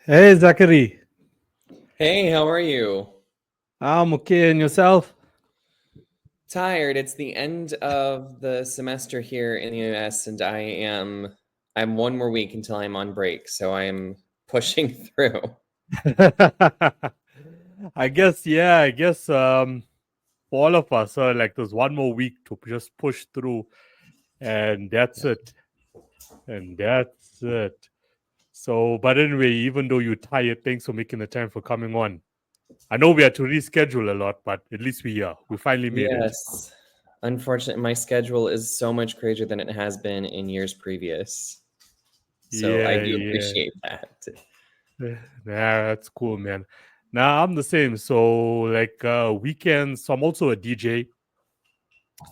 Hey, Zachary. Hey, how are you? I'm okay, and yourself? Tired. It's the end of the semester here in the US, and I'm one more week until I'm on break, so I'm pushing through. I guess for all of us, like there's one more week to just push through, and that's it. And that's it. So, but anyway, even though you're tired, thanks for making the time for coming on. I know we had to reschedule a lot, but at least we are. We finally made it. Yes. Unfortunately, my schedule is so much crazier than it has been in years previous. So I Yeah, do yeah. appreciate that. Nah, that's cool, man. Now I'm the same. So like weekends, so I'm also a DJ.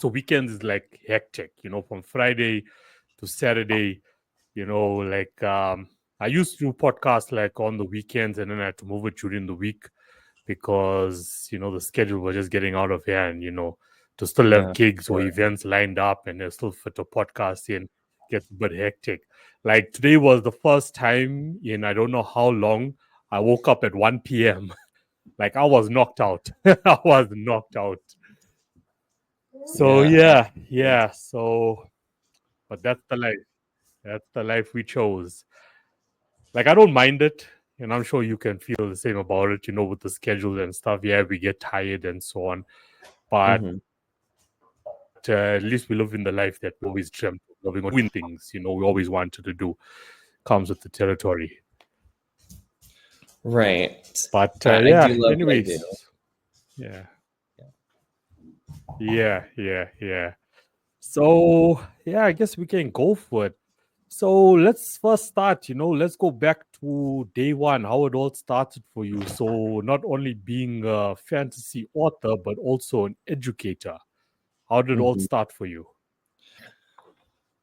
So weekends is like hectic, from Friday to Saturday, I used to do podcasts like on the weekends and then I had to move it during the week because, the schedule was just getting out of hand, to still have Yeah, gigs or sure. events lined up and still fit a podcast in gets a bit hectic. Like today was the first time in I don't know how long I woke up at 1 p.m. Like I was knocked out. I was knocked out. So Yeah. yeah. So but that's the life. That's the life we chose. Like I don't mind it, and I'm sure you can feel the same about it. With the schedule and stuff. Yeah, we get tired and so on, but Hmm. at least we live in the life that we always dreamt of loving or doing things. We always wanted to do. Comes with the territory. Right. But I do yeah. love what I do. Anyways, yeah, yeah. So yeah, I guess we can go for it. So let's first start, let's go back to day one, how it all started for you. So not only being a fantasy author, but also an educator. How did it all Mhm. start for you?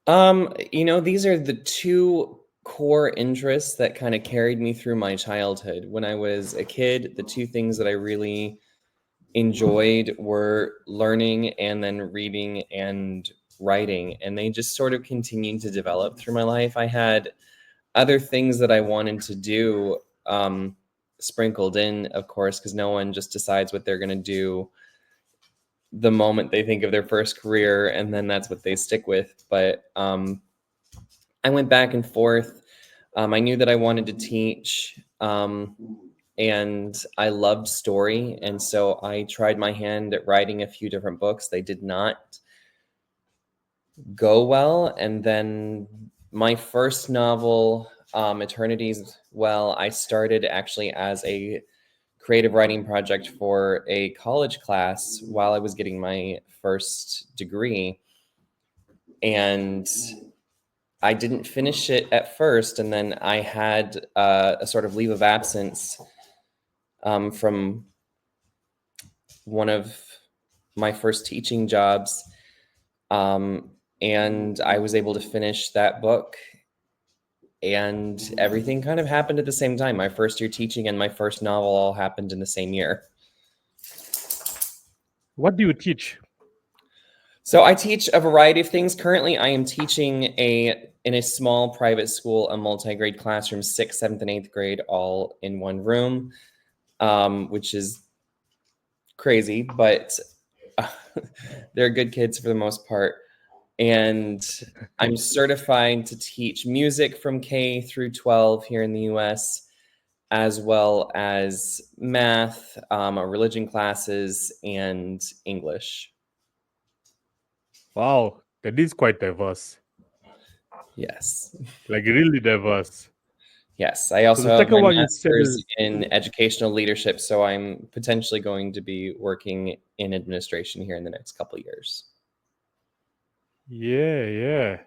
These are the two core interests that kind of carried me through my childhood. When I was a kid, the two things that I really enjoyed were learning and then reading and writing, and they just sort of continued to develop through my life. I had other things that I wanted to do sprinkled in, of course, because no one just decides what they're going to do the moment they think of their first career, and then that's what they stick with. But I went back and forth. I knew that I wanted to teach, and I loved story. And so I tried my hand at writing a few different books. They did not go well. And then my first novel, Eternity's Well, I started actually as a creative writing project for a college class while I was getting my first degree. And I didn't finish it at first, and then I had a sort of leave of absence from one of my first teaching jobs, and I was able to finish that book. And everything kind of happened at the same time. My first year teaching and my first novel all happened in the same year. What do you teach? So I teach a variety of things. Currently, I am teaching in a small private school, a multi-grade classroom, 6th, 7th, and 8th grade, all in one room, which is crazy, but they're good kids for the most part. And I'm certified to teach music from K through 12 here in the US, as well as math, religion classes, and English. Wow, that is quite diverse. Yes. Like really diverse. Yes. I So also the have second my one you said master's is in educational leadership, so I'm potentially going to be working in administration here in the next couple of years. yeah.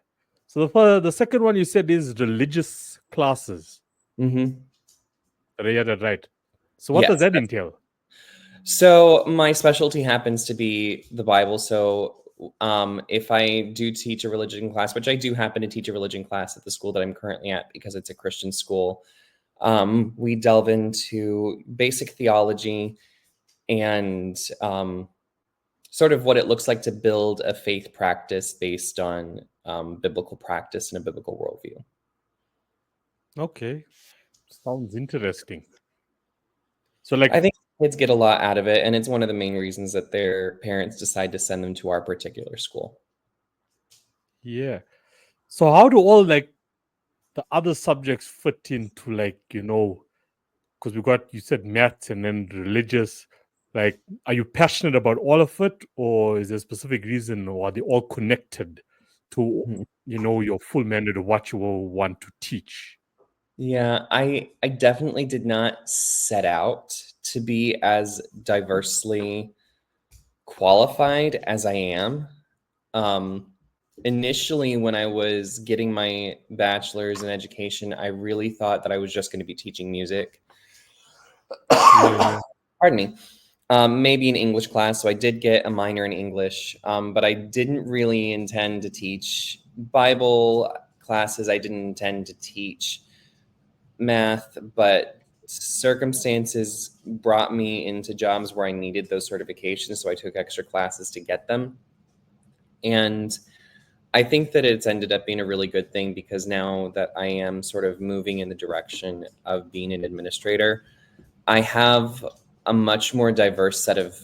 So the second one you said is religious classes. Mm-hmm. Did I get that right? So what does Yes. that entail? So my specialty happens to be the Bible. So if I do teach a religion class, which I do happen to teach a religion class at the school that I'm currently at because it's a Christian school, we delve into basic theology and sort of what it looks like to build a faith practice based on biblical practice and a biblical worldview. Okay. Sounds interesting. So, like, I think kids get a lot out of it, and it's one of the main reasons that their parents decide to send them to our particular school. yeah. So, how do all like the other subjects fit into, like, because we got, you said maths and then religious. Like, are you passionate about all of it, or is there a specific reason, or are they all connected to, Mhm. your full mandate of what you will want to teach? Yeah, I definitely did not set out to be as diversely qualified as I am. Initially, when I was getting my bachelor's in education, I really thought that I was just going to be teaching music. Yeah, Pardon me. Maybe an English class. So I did get a minor in English, but I didn't really intend to teach Bible classes. I didn't intend to teach math, but circumstances brought me into jobs where I needed those certifications. So I took extra classes to get them. And I think that it's ended up being a really good thing because now that I am sort of moving in the direction of being an administrator, I have a much more diverse set of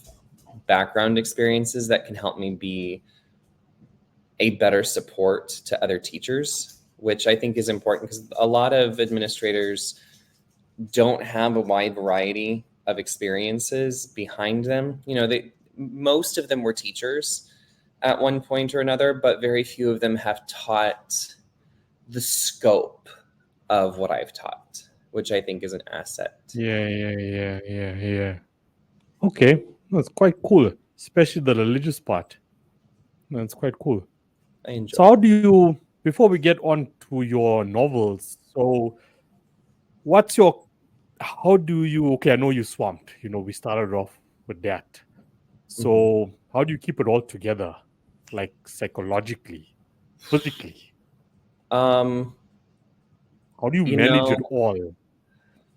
background experiences that can help me be a better support to other teachers, which I think is important because a lot of administrators don't have a wide variety of experiences behind them. Most of them were teachers at one point or another, but very few of them have taught the scope of what I've taught, which I think is an asset. yeah. Okay, that's quite cool, especially the religious part. That's quite cool. I enjoy So, how it. do you, before we get on to your novels, so what's your, how do you, okay, I know you swamped, we started off with that. Mhm. So, how do you keep it all together, like psychologically, physically? Um, How do you you manage know, it all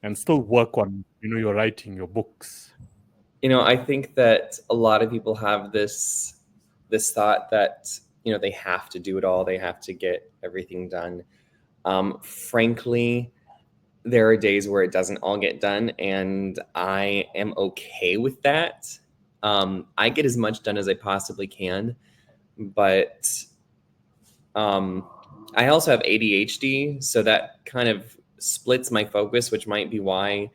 and still work on, your writing, your books? I think that a lot of people have this thought that they have to do it all, they have to get everything done. Frankly, there are days where it doesn't all get done, and I am okay with that. I get as much done as I possibly can, but I also have ADHD, so that kind of splits my focus, which might be why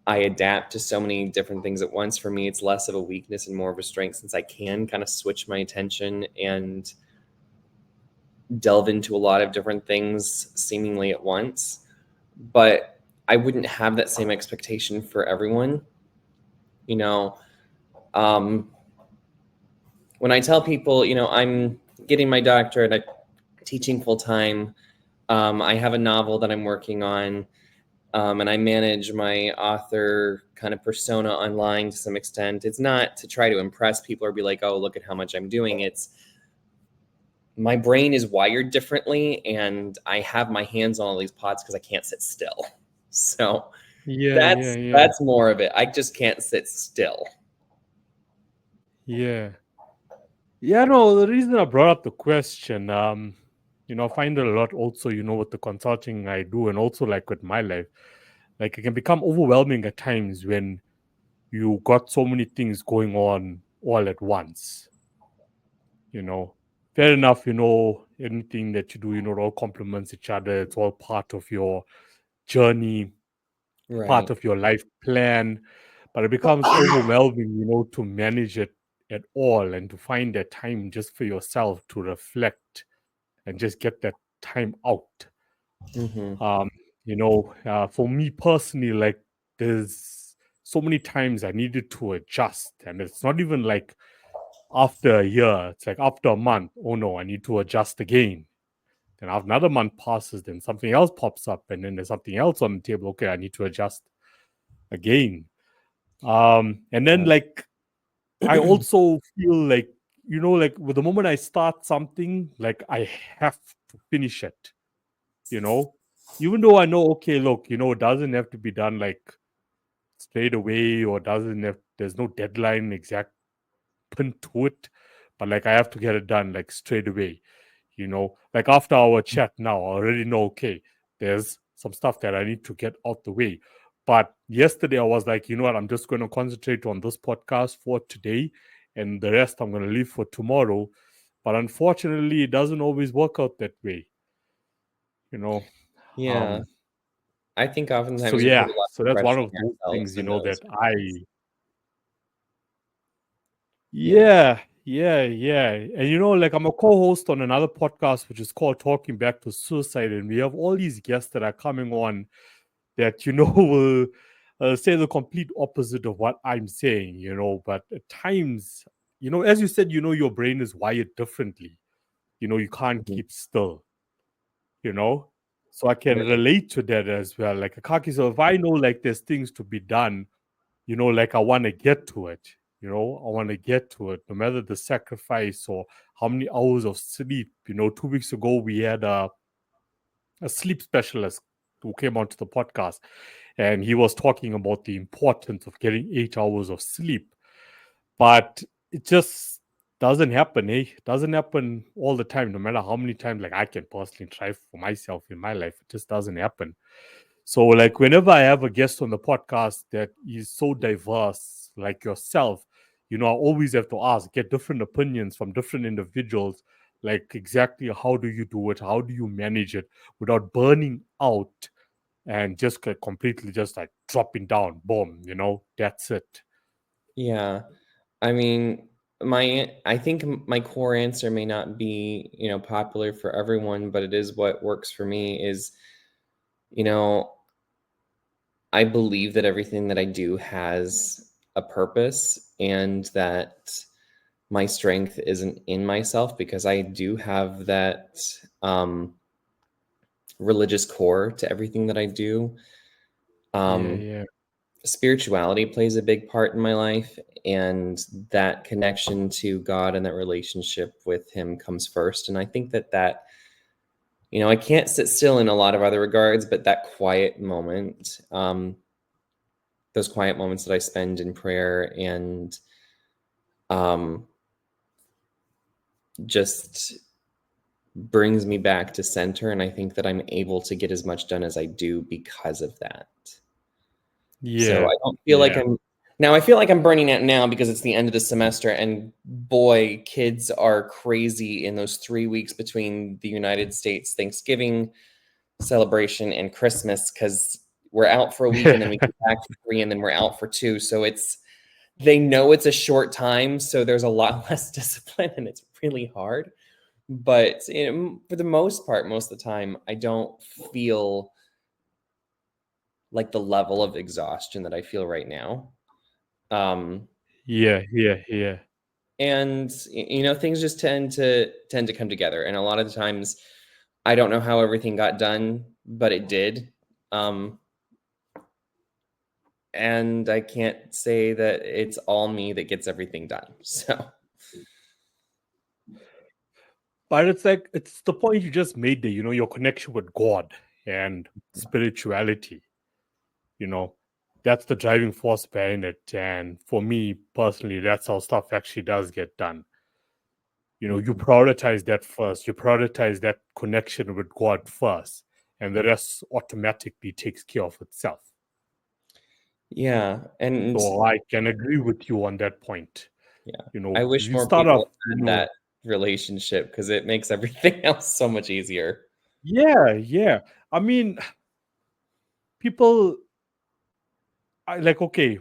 I adapt to so many different things at once. For me, it's less of a weakness and more of a strength since I can kind of switch my attention and delve into a lot of different things seemingly at once. But I wouldn't have that same expectation for everyone. You know, um, when I tell people, I'm getting my doctorate, I'm teaching full time, I have a novel that I'm working on. And I manage my author kind of persona online to some extent. It's not to try to impress people or be like, oh, look at how much I'm doing. It's my brain is wired differently, and I have my hands on all these pots because I can't sit still. So Yeah. that's more of it. I just can't sit still. Yeah. Yeah, no, the reason I brought up the question, I find it a lot also, with the consulting I do and also like with my life. Like it can become overwhelming at times when you got so many things going on all at once. You know, fair enough, anything that you do, it all complements each other. It's all part of your journey, part Right. of your life plan, but it becomes overwhelming, to manage it at all and to find that time just for yourself to reflect and just get that time out. Mm-hmm. Um, for me personally, like there's so many times I needed to adjust, and it's not even like after a year, it's like after a month, oh no, I need to adjust again. Then after another month passes, then something else pops up, and then there's something else on the table. Okay, I need to adjust again. And then like I also feel like, like with the moment I start something, like I have to finish it, you know, even though I know, okay, look, it doesn't have to be done like straight away or doesn't have, there's no deadline exact pin to it, but like I have to get it done like straight away, like after our chat now, I already know, okay, there's some stuff that I need to get out the way. But yesterday I was like, you know what, I'm just going to concentrate on this podcast for today, and the rest I'm going to leave for tomorrow. But unfortunately, it doesn't always work out that way, you know. Yeah. I think So oftentimes we put yeah, a lot so of that's one pressure of on those ourselves things, in those that moments. yeah, and like I'm a co-host on another podcast which is called Talking Back to Suicide, and we have all these guests that are coming on that will say the complete opposite of what I'm saying, but at times, as you said, your brain is wired differently. You can't Mhm. keep still, you know so I can Right. relate to that as well. Like Akaki, so if I know like there's things to be done, like I want to get to it. I want to get to it, no matter the sacrifice or how many hours of sleep. 2 weeks ago we had a sleep specialist who came onto the podcast, and he was talking about the importance of getting 8 hours of sleep. But it just doesn't happen, eh? It doesn't happen all the time, no matter how many times like I can personally try for myself in my life. It just doesn't happen. So, like, whenever I have a guest on the podcast that is so diverse, like yourself, I always have to get different opinions from different individuals, like exactly how do you do it? How do you manage it without burning out and just completely just like dropping down? Boom, that's it. Yeah. I mean, I think my core answer may not be, popular for everyone, but it is what works for me is, you know, I believe that everything that I do has a purpose and that my strength isn't in myself because I do have that religious core to everything that I do. Yeah, Um, yeah. Spirituality plays a big part in my life, and that connection to God and that relationship with Him comes first. And I think that I can't sit still in a lot of other regards, but that quiet moment, those quiet moments that I spend in prayer and um, just brings me back to center. And I think that I'm able to get as much done as I do because of that. So Yeah, I don't feel like yeah. I feel like I'm burning out now because it's the end of the semester, and boy, kids are crazy in those 3 weeks between the United States Thanksgiving celebration and Christmas because we're out for a week and then we get back for 3 and then we're out for 2. So they know it's a short time, so there's a lot less discipline and it's really hard. But for the most part, most of the time, I don't feel like the level of exhaustion that I feel right now. Yeah, yeah, yeah. And things just tend to come together. And a lot of the times, I don't know how everything got done, but it did. And I can't say that it's all me that gets everything done. So But it's the point you just made there, your connection with God and spirituality, you know, that's the driving force behind it. And for me personally, that's how stuff actually does get done. You prioritize that first, you prioritize that connection with God first, and the rest automatically takes care of itself. yeah, and So I can agree with you on that point. yeah, I wish You more start off, people had that relationship because it makes everything else so much easier. yeah, yeah. I mean, people, okay,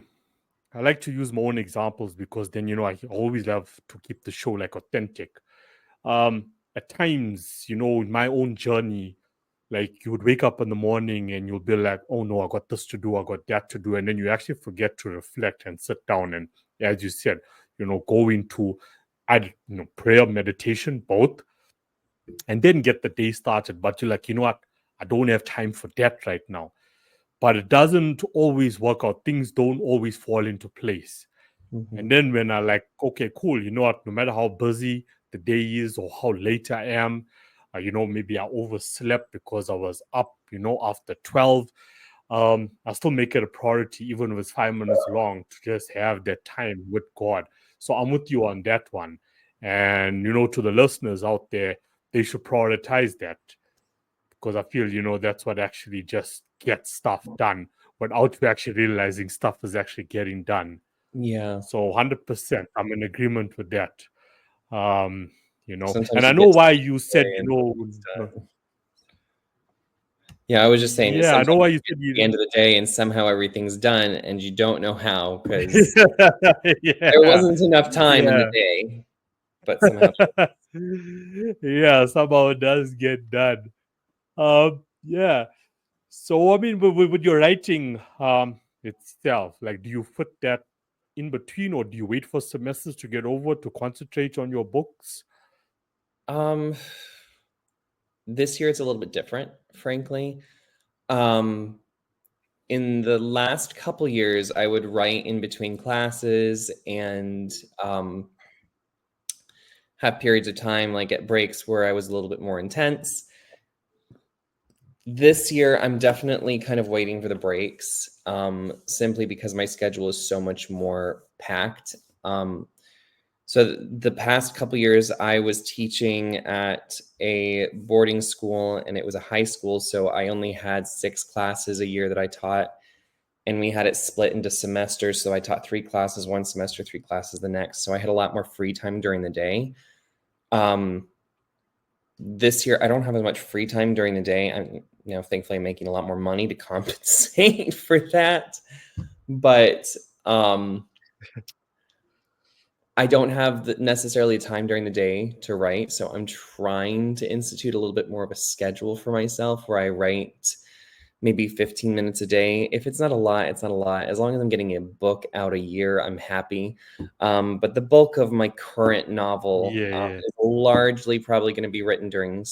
I like to use my own examples because then, I always love to keep the show like authentic. At times, in my own journey, like you would wake up in the morning and you'll be like, oh no, I got this to do, I got that to do. And then you actually forget to reflect and sit down and, as you said, go into prayer, meditation, both, and then get the day started. But you're like, you know what? I don't have time for that right now. But it doesn't always work out. Things don't always fall into place. Mhm. And then when I like, okay, cool, you know what, no matter how busy the day is or how late I am, maybe I overslept because I was up, after 12. I still make it a priority, even if it's 5 minutes long, to just have that time with God. So I'm with you on that one. And, to the listeners out there, they should prioritize that. because I feel, that's what actually just gets stuff done without you actually realizing stuff is actually getting done. Yeah. So 100%, I'm in agreement with that. Sometimes and I you know get to why the you end of the said, day and nothing's done. Yeah, I was just saying that yeah, I know sometimes why you you get said to the end of the day and somehow everything's done and you don't know how because yeah, there wasn't enough time in the yeah. day, but somehow. Yeah, somehow it does get done. Yeah. So I mean, with your writing itself, like, do you fit that in between, or do you wait for semesters to get over to concentrate on your books? This year it's a little bit different, frankly. In the last couple years, I would write in between classes and have periods of time, like at breaks, where I was a little bit more intense. This year, I'm definitely kind of waiting for the breaks, simply because my schedule is so much more packed. So the past couple years, I was teaching at a boarding school, and it was a high school, so I only had 6 classes a year that I taught, and we had it split into semesters. So I taught 3 classes one semester, 3 classes the next. So I had a lot more free time during the day. This year, I don't have as much free time during the day. I'm, thankfully, I'm making a lot more money to compensate for that. But I don't have necessarily time during the day to write. So I'm trying to institute a little bit more of a schedule for myself where I write maybe 15 minutes a day. If it's not a lot, it's not a lot. As long as I'm getting a book out a year, I'm happy. But the bulk of my current novel is largely probably going to be written during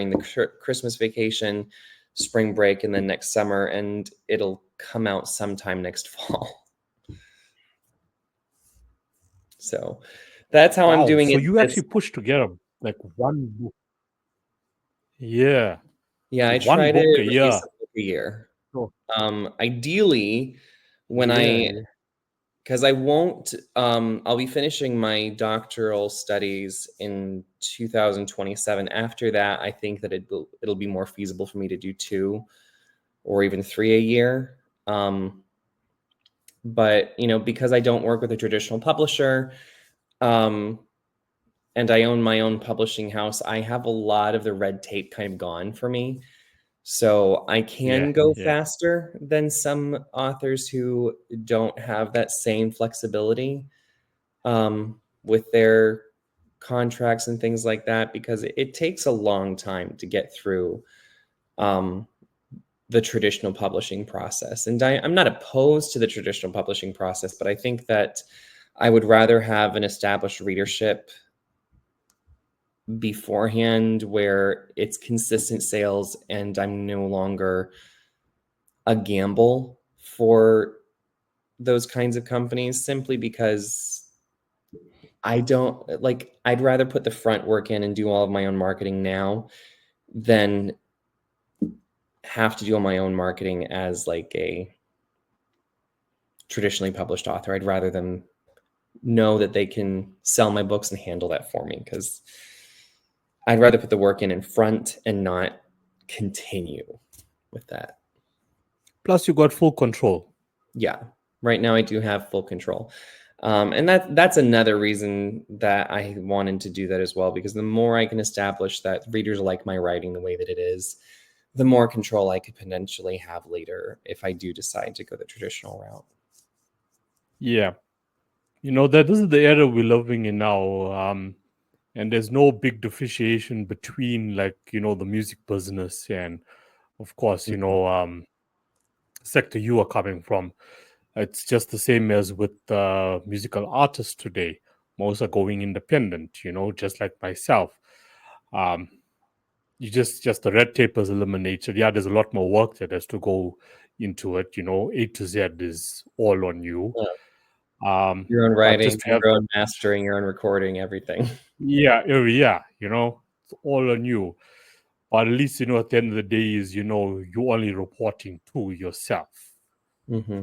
the Christmas vacation, spring break, and then next summer, and it'll come out sometime next fall. So that's how I'm doing So it. you actually pushed together like one book. Yeah. Yeah, I One try to book a release year. a book a year. Oh, Ideally, when yeah. because I won't, I'll be finishing my doctoral studies in 2027. After that, I think that it'll be more feasible for me to do 2 or even 3 a year. But because I don't work with a traditional publisher, and I own my own publishing house, I have a lot of the red tape kind of gone for me. So I can go faster than some authors who don't have that same flexibility with their contracts and things like that, because it takes a long time to get through the traditional publishing process. And I'm not opposed to the traditional publishing process, but I think that I would rather have an established readership beforehand where it's consistent sales and I'm no longer a gamble for those kinds of companies, simply because I'd rather put the front work in and do all of my own marketing now than have to do all my own marketing as like a traditionally published author. I'd rather them know that they can sell my books and handle that for me, because I'd rather put the work in front and not continue with that. Plus, you got full control. Yeah, right now I do have full control. And that's another reason that I wanted to do that as well, because the more I can establish that readers like my writing the way that it is, the more control I could potentially have later if I do decide to go the traditional route. Yeah. That this is the era we're living in now. And there's no big differentiation between, like, the music business and, of course, sector you are coming from. It's just the same as with musical artists today. Most are going independent, just like myself. You just the red tape is eliminated. Yeah, there's a lot more work that has to go into it. A to Z is all on you. Your own But writing, just to have your own mastering, your own recording, everything. yeah, it's all on you. But at least, at the end of the day is, you're only reporting to yourself. Mm-hmm.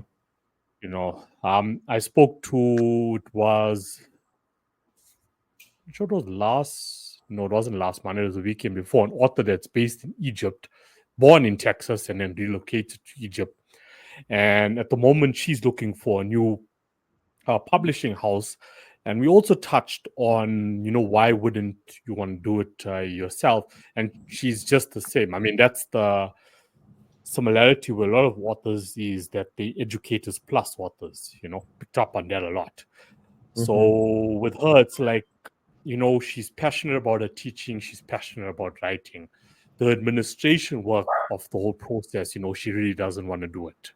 I spoke to, it was last no, it wasn't last Monday, it was the weekend before, an author that's based in Egypt, born in Texas, and then relocated to Egypt. And at the moment, she's looking for a new publishing house. And we also touched on, why wouldn't you want to do it yourself? And she's just the same. I mean, that's the similarity with a lot of authors, is that they educators plus authors, picked up on that a lot. So with her, it's like, she's passionate about her teaching. She's passionate about writing. The administration work of the whole process, she really doesn't want to do it.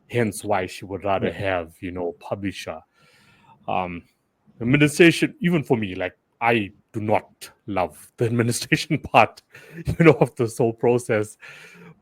Hence why she would rather have, publisher. Administration, even for me, like, I do not love the administration part, of this whole process.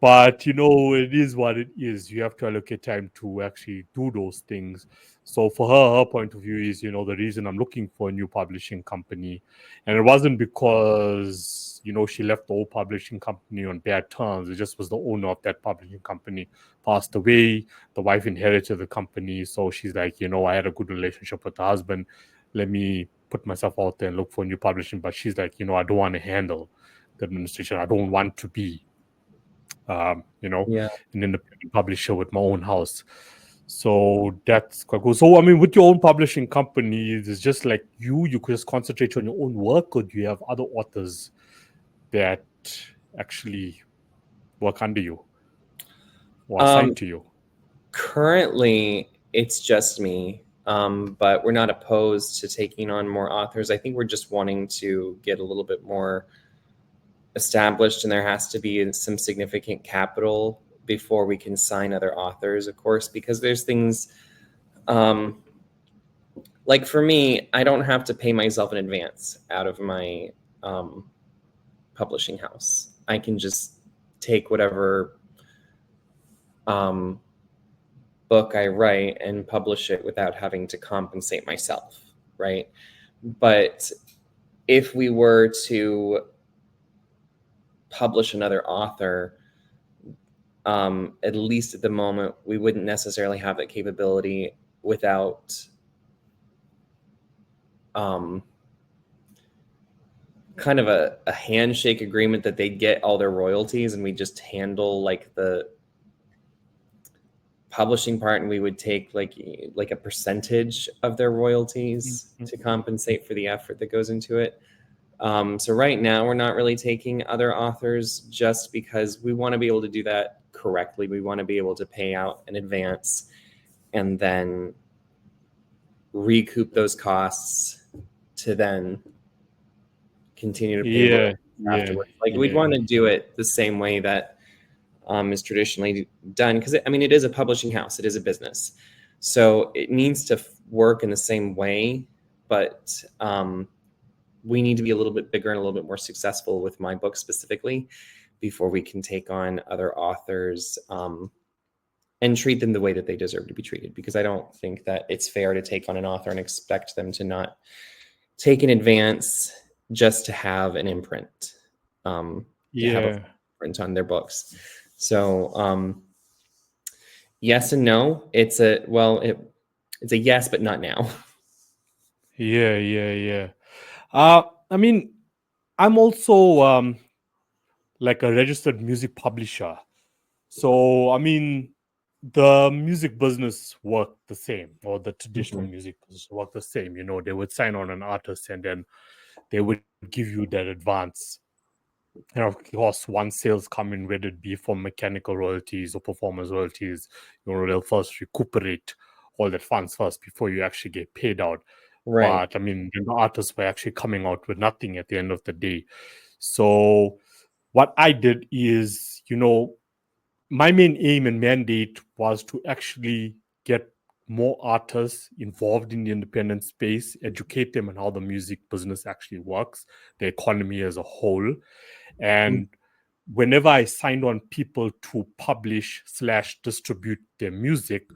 But, it is what it is. You have to allocate time to actually do those things. So for her point of view is, the reason I'm looking for a new publishing company. And it wasn't because, she left the old publishing company on bad terms. It just was the owner of that publishing company passed away. The wife inherited the company. So she's like, I had a good relationship with the husband. Let me put myself out there and look for new publishing. But she's like, I don't want to handle the administration. I don't want to be an independent publisher with my own house. So that's quite cool. So, I mean, with your own publishing company, it's just like you could just concentrate on your own work, or do you have other authors that actually work under you or assigned to you? Currently, it's just me, but we're not opposed to taking on more authors. I think we're just wanting to get a little bit more established, and there has to be some significant capital before we can sign other authors, of course, because there's things like for me, I don't have to pay myself in advance out of my publishing house. I can just take whatever book I write and publish it without having to compensate myself, right? But if we were to publish another author, at least at the moment, we wouldn't necessarily have that capability without kind of a handshake agreement that they'd get all their royalties and we just handle like the publishing part, and we would take like a percentage of their royalties to compensate for the effort that goes into it. So right now we're not really taking other authors just because we want to be able to do that correctly. We want to be able to pay out in advance and then recoup those costs to then continue to pay afterwards. We'd want to do it the same way that is traditionally done, because I mean, it is a publishing house, it is a business, so it needs to work in the same way, but we need to be a little bit bigger and a little bit more successful with my book specifically before we can take on other authors and treat them the way that they deserve to be treated, because I don't think that it's fair to take on an author and expect them to not take an advance just to have an imprint, to have a print on their books. So yes and no. It's a yes, but not now. Yeah. I mean, I'm also like a registered music publisher. So, I mean, the music business worked the same, or the traditional music business worked the same. They would sign on an artist and then they would give you that advance. And of course, once sales come in, whether it be from mechanical royalties or performance royalties, they'll first recuperate all that funds first before you actually get paid out. Right. But I mean, the artists were actually coming out with nothing at the end of the day. So what I did is, my main aim and mandate was to actually get more artists involved in the independent space, educate them on how the music business actually works, the economy as a whole. And whenever I signed on people to publish/distribute their music,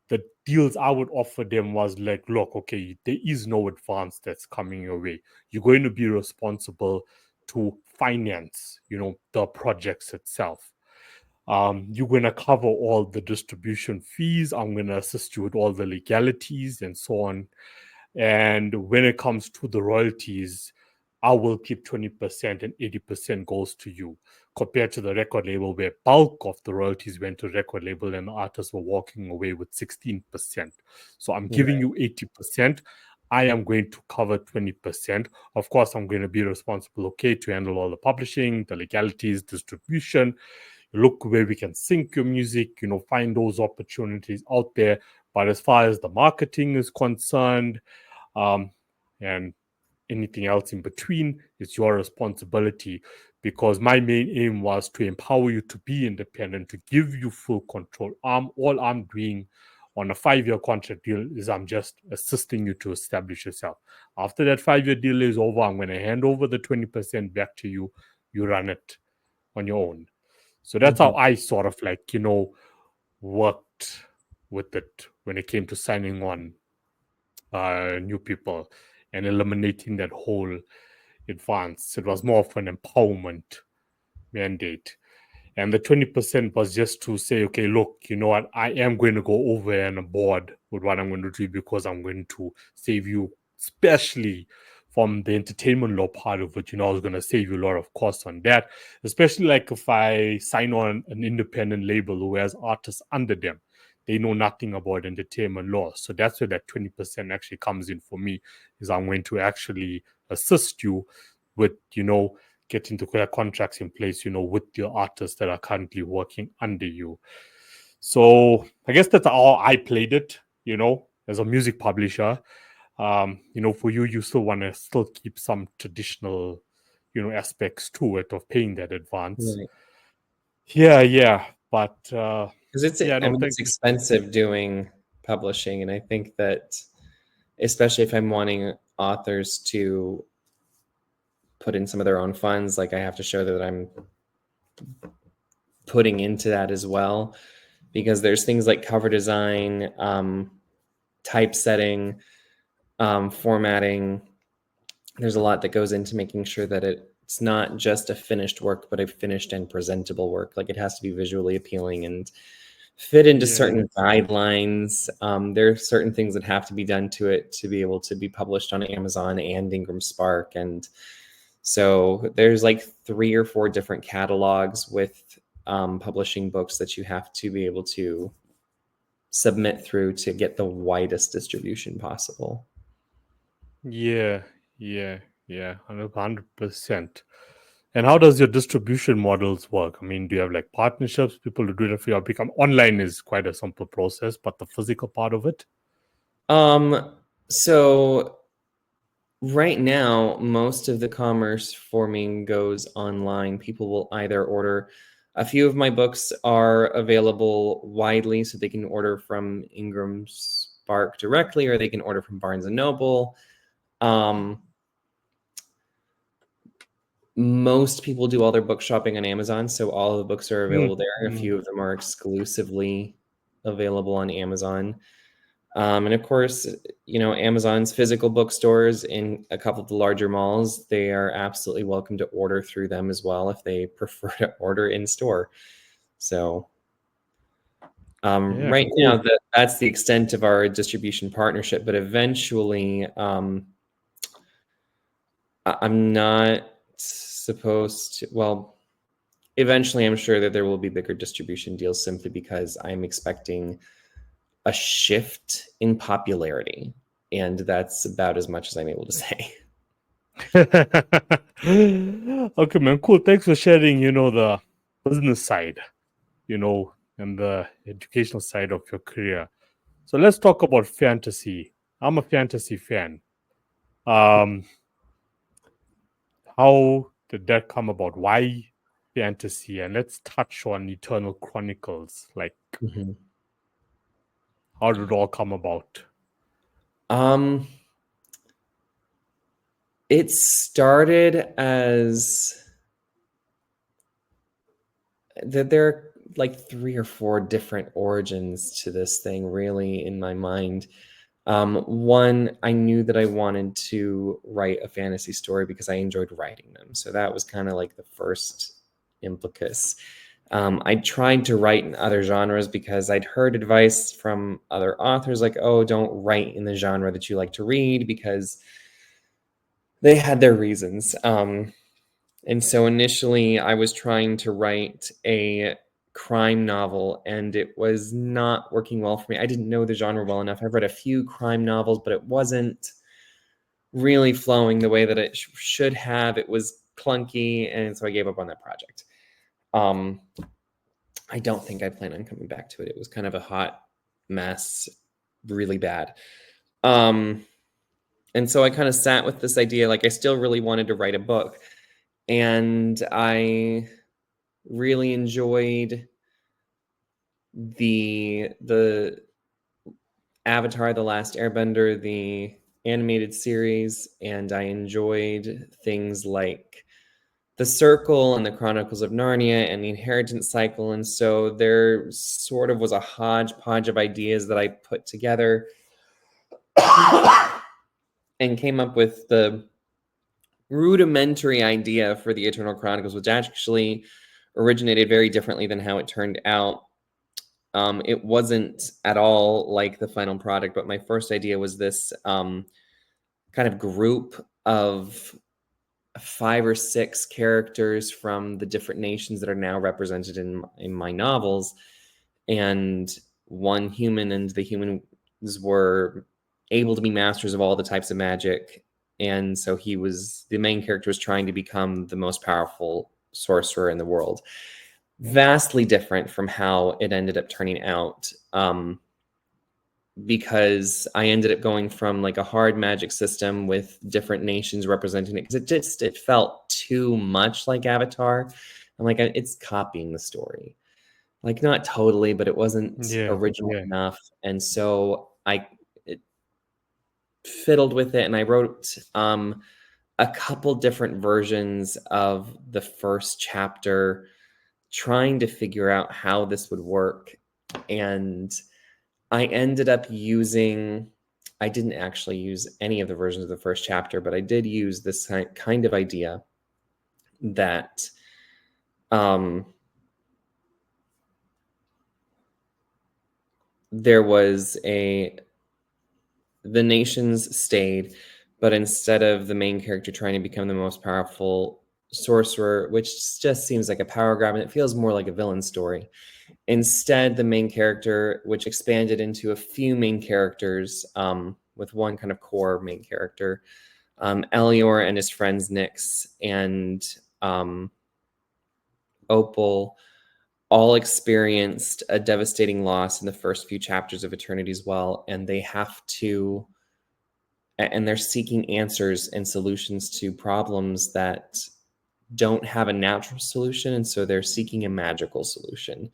the deals I would offer them was like, look, okay, there is no advance that's coming your way. You're going to be responsible to finance, the projects itself. You're going to cover all the distribution fees. I'm going to assist you with all the legalities and so on. And when it comes to the royalties, I will keep 20% and 80% goes to you, compared to the record label where bulk of the royalties went to record label and the artists were walking away with 16%. So I'm giving you 80%. I am going to cover 20%. Of course, I'm going to be responsible, okay, to handle all the publishing, the legalities, distribution, look where we can sync your music, find those opportunities out there. But as far as the marketing is concerned, and anything else in between, it's your responsibility, because my main aim was to empower you to be independent, to give you full control. All I'm doing on a 5-year contract deal is I'm just assisting you to establish yourself. After that 5-year deal is over, I'm going to hand over the 20% back to you. You run it on your own. So that's how I sort of worked with it when it came to signing on new people and eliminating that whole advance. It was more of an empowerment mandate. And the 20% was just to say, okay, look, you know what? I am going to go over and aboard with what I'm going to do, because I'm going to save you, especially from the entertainment law part of it. I was going to save you a lot of costs on that, especially like if I sign on an independent label who has artists under them. They know nothing about entertainment law. So that's where that 20% actually comes in for me, is I'm going to actually assist you with, getting the contracts in place, with your artists that are currently working under you. So I guess that's how I played it, as a music publisher. For you still want to still keep some traditional, aspects to it of paying that advance. Right. Yeah. But because it's expensive doing publishing, and I think that especially if I'm wanting authors to put in some of their own funds, like I have to show that I'm putting into that as well, because there's things like cover design, typesetting, formatting. There's a lot that goes into making sure that it's not just a finished work, but a finished and presentable work. Like it has to be visually appealing and fit into certain guidelines. There are certain things that have to be done to it to be able to be published on Amazon and Ingram Spark. And so there's like 3 or 4 different catalogs with publishing books that you have to be able to submit through to get the widest distribution possible. Yeah, 100%. And how does your distribution models work? I mean, do you have like partnerships, people to do it for you? Become online is quite a simple process, but the physical part of it? So right now, most of the commerce for me goes online. People will either order. A few of my books are available widely, so they can order from Ingram Spark directly, or they can order from Barnes and Noble. Most people do all their book shopping on Amazon, so all of the books are available there. A few of them are exclusively available on Amazon. And of course, Amazon's physical bookstores in a couple of the larger malls, they are absolutely welcome to order through them as well if they prefer to order in store. So right now, that's the extent of our distribution partnership. But eventually, I'm not supposed to, well, eventually I'm sure that there will be bigger distribution deals, simply because I'm expecting a shift in popularity, and that's about as much as I'm able to say. Okay, man, cool. Thanks for sharing, the business side, and the educational side of your career. So let's talk about fantasy. I'm a fantasy fan. How did that come about? Why fantasy? And let's touch on Eternal Chronicles. Like, how did it all come about? It started as there are like 3 or 4 different origins to this thing, really, in my mind. One, I knew that I wanted to write a fantasy story because I enjoyed writing them. So that was kind of like the first impetus. I tried to write in other genres because I'd heard advice from other authors like, oh, don't write in the genre that you like to read, because they had their reasons. And so initially I was trying to write a crime novel, and it was not working well for me. I didn't know the genre well enough. I've read a few crime novels, but it wasn't really flowing the way that it should have. It was clunky, and so I gave up on that project. I don't think I plan on coming back to it. It was kind of a hot mess, really bad. And so I kind of sat with this idea, like I still really wanted to write a book, and I really enjoyed the Avatar: The Last Airbender, the animated series, and I enjoyed things like The Circle and the Chronicles of Narnia and the Inheritance Cycle. And so there sort of was a hodgepodge of ideas that I put together and came up with the rudimentary idea for the Eternal Chronicles, which actually originated very differently than how it turned out. It wasn't at all like the final product, but my first idea was this kind of group of 5 or 6 characters from the different nations that are now represented in my novels, and one human, and the humans were able to be masters of all the types of magic. And so the main character was trying to become the most powerful sorcerer in the world. Vastly different from how it ended up turning out, because I ended up going from like a hard magic system with different nations representing it, because it felt too much like Avatar. I'm like, it's copying the story, like not totally, but it wasn't original enough. And so I fiddled with it, and I wrote a couple different versions of the first chapter, trying to figure out how this would work. And I ended up I didn't actually use any of the versions of the first chapter, but I did use this kind of idea that there was the nations stayed, but instead of the main character trying to become the most powerful sorcerer, which just seems like a power grab, and it feels more like a villain story, instead the main character, which expanded into a few main characters, with one kind of core main character, Elior and his friends Nyx and Opal, all experienced a devastating loss in the first few chapters of Eternity's Well, and they're seeking answers and solutions to problems that don't have a natural solution, and so they're seeking a magical solution.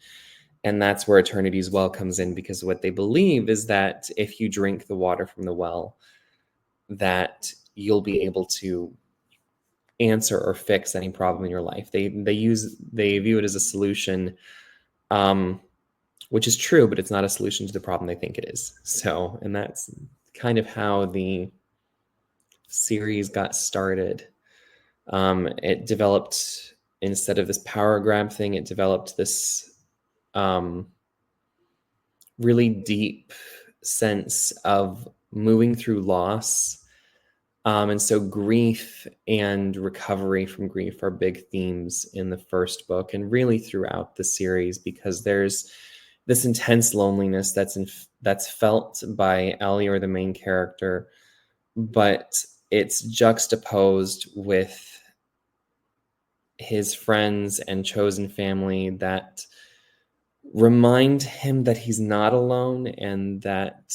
And that's where Eternity's Well comes in, because what they believe is that if you drink the water from the well, that you'll be able to answer or fix any problem in your life. They view it as a solution, which is true, but it's not a solution to the problem they think it is. So, and that's kind of how the series got started. It developed, instead of this power grab thing, it developed this really deep sense of moving through loss. And so grief and recovery from grief are big themes in the first book and really throughout the series, because there's this intense loneliness that's felt by Elior, the main character, but it's juxtaposed with his friends and chosen family that remind him that he's not alone, and that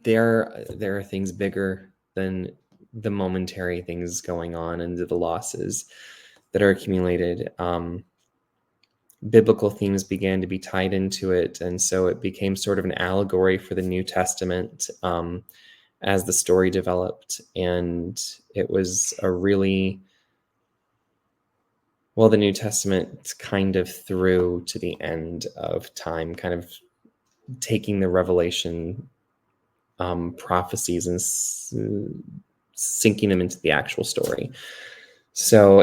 there are things bigger than the momentary things going on and the losses that are accumulated. Biblical themes began to be tied into it, and so it became sort of an allegory for the New Testament as the story developed. And it was a really, well, the New Testament kind of through to the end of time, kind of taking the Revelation prophecies and sinking them into the actual story. So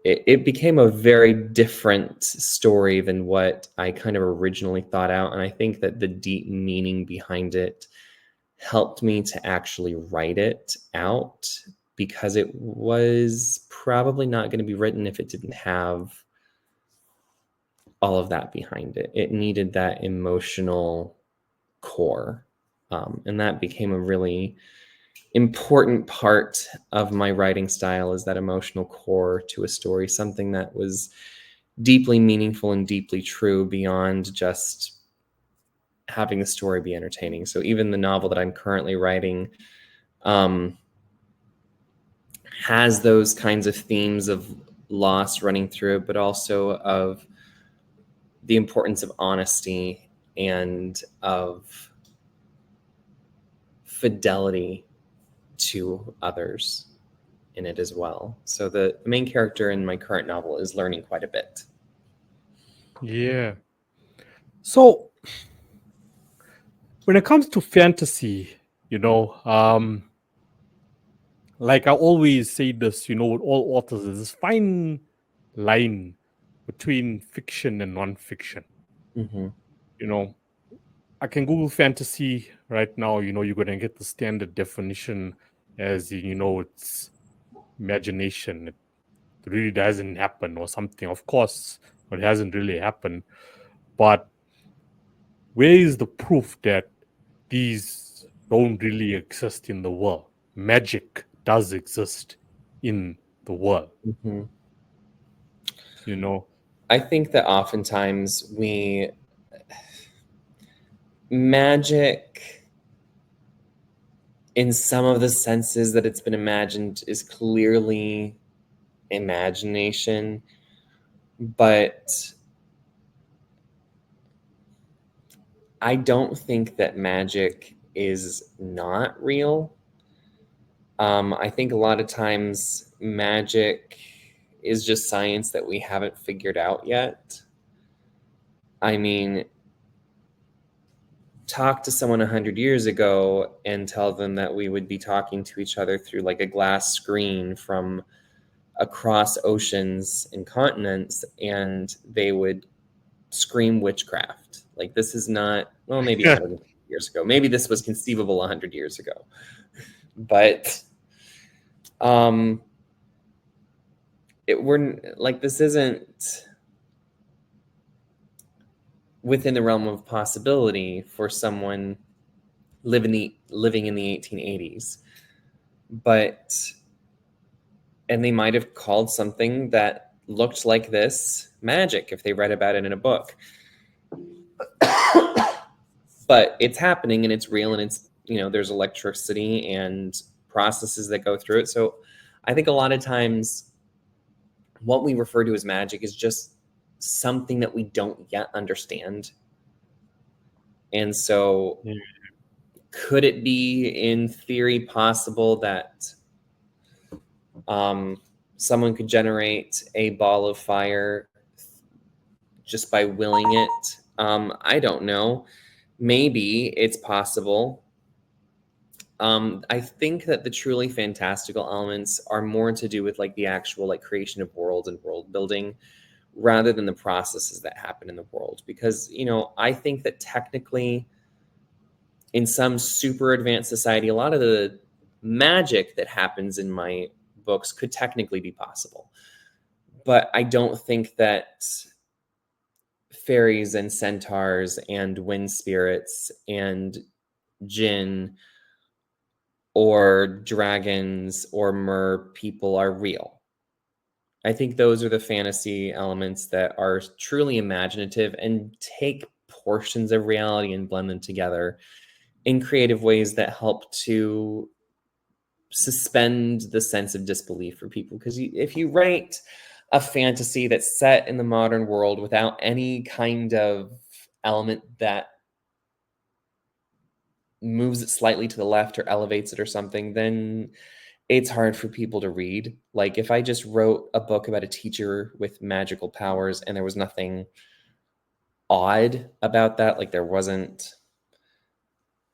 it became a very different story than what I kind of originally thought out. And I think that the deep meaning behind it helped me to actually write it out, because it was probably not going to be written if it didn't have all of that behind it. It needed that emotional core. And that became a really important part of my writing style, is that emotional core to a story, something that was deeply meaningful and deeply true beyond just having the story be entertaining. So even the novel that I'm currently writing has those kinds of themes of loss running through it, but also of the importance of honesty and of fidelity to others in it as well. So the main character in my current novel is learning quite a bit. Yeah. So when it comes to fantasy, like I always say this, with all authors, there's this fine line between fiction and non-fiction. Mm-hmm. I can Google fantasy right now, you're going to get the standard definition as, it's imagination. It really doesn't happen or something. Of course, it hasn't really happened. But where is the proof that these don't really exist in the world? Magic does exist in the world, Mm-hmm. you know? I think that oftentimes magic, in some of the senses that it's been imagined, is clearly imagination, but I don't think that magic is not real. I think a lot of times magic is just science that we haven't figured out yet. I mean, talk to someone 100 years ago and tell them that we would be talking to each other through like a glass screen from across oceans and continents, and they would scream witchcraft. Like, this is not, well, maybe 100 years ago. Maybe this was conceivable 100 years ago. But we're like, this isn't within the realm of possibility for someone living in the 1880s. But, and they might have called something that looked like this magic if they read about it in a book. But it's happening and it's real, and it's, there's electricity and processes that go through it. So I think a lot of times what we refer to as magic is just something that we don't yet understand. And so could it be, in theory, possible that someone could generate a ball of fire just by willing it? I don't know. Maybe it's possible. I think that the truly fantastical elements are more to do with like the actual like creation of worlds and world building, rather than the processes that happen in the world. Because, I think that technically in some super advanced society, a lot of the magic that happens in my books could technically be possible. But I don't think that fairies and centaurs and wind spirits and jinn or dragons or mer people are real. I think those are the fantasy elements that are truly imaginative and take portions of reality and blend them together in creative ways that help to suspend the sense of disbelief for people. Because if you write a fantasy that's set in the modern world without any kind of element that moves it slightly to the left or elevates it or something, then it's hard for people to read. Like, if I just wrote a book about a teacher with magical powers and there was nothing odd about that, like there wasn't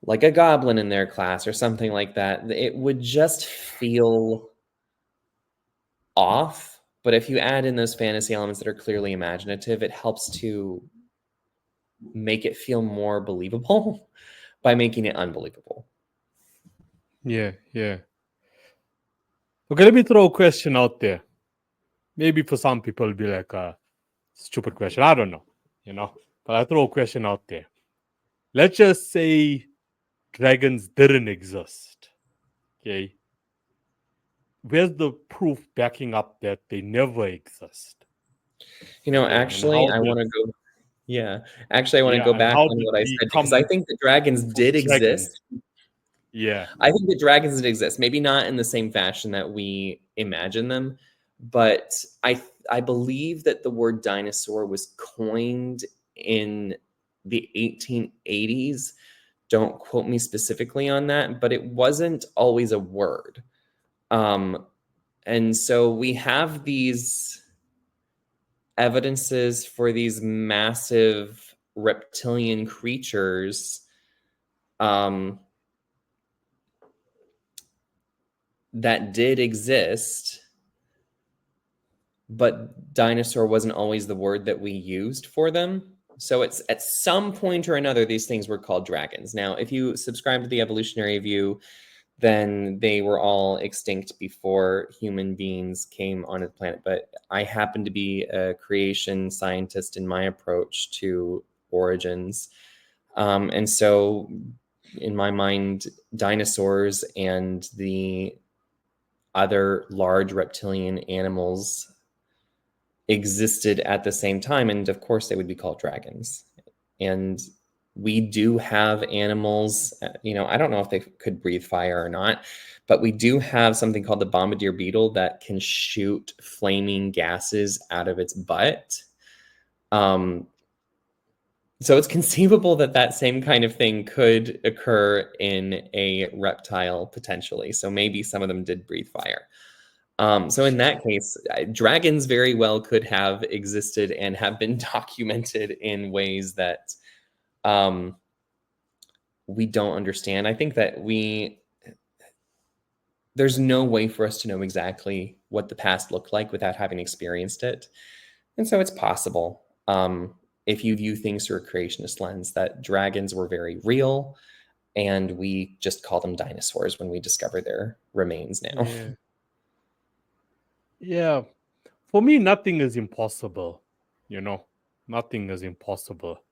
like a goblin in their class or something like that, it would just feel off. But if you add in those fantasy elements that are clearly imaginative, it helps to make it feel more believable by making it unbelievable. Yeah, yeah. Okay, let me throw a question out there. Maybe for some people it'll be like a stupid question. I don't know, But I throw a question out there. Let's just say dragons didn't exist. Okay. Where's the proof backing up that they never exist? Okay. And Actually, how I want did to go. Yeah, actually, I want to yeah, go and back how on did what I we said because I come think the dragons from did dragons? exist. Yeah. I think the dragons did exist, maybe not in the same fashion that we imagine them, but I believe that the word dinosaur was coined in the 1880s. Don't quote me specifically on that, but it wasn't always a word. And so we have these evidences for these massive reptilian creatures that did exist, but dinosaur wasn't always the word that we used for them. So it's at some point or another, these things were called dragons. Now, if you subscribe to the evolutionary view, then they were all extinct before human beings came onto the planet. But I happen to be a creation scientist in my approach to origins. And so, in my mind, dinosaurs and the other large reptilian animals existed at the same time. And of course, they would be called dragons. And we do have animals, I don't know if they could breathe fire or not, but we do have something called the bombardier beetle that can shoot flaming gases out of its butt. So it's conceivable that that same kind of thing could occur in a reptile potentially. So maybe some of them did breathe fire. So in that case, dragons very well could have existed and have been documented in ways that we don't understand. I think that there's no way for us to know exactly what the past looked like without having experienced it. And so it's possible, if you view things through a creationist lens, that dragons were very real, and we just call them dinosaurs when we discover their remains now. Yeah. Yeah. For me, nothing is impossible. Nothing is impossible.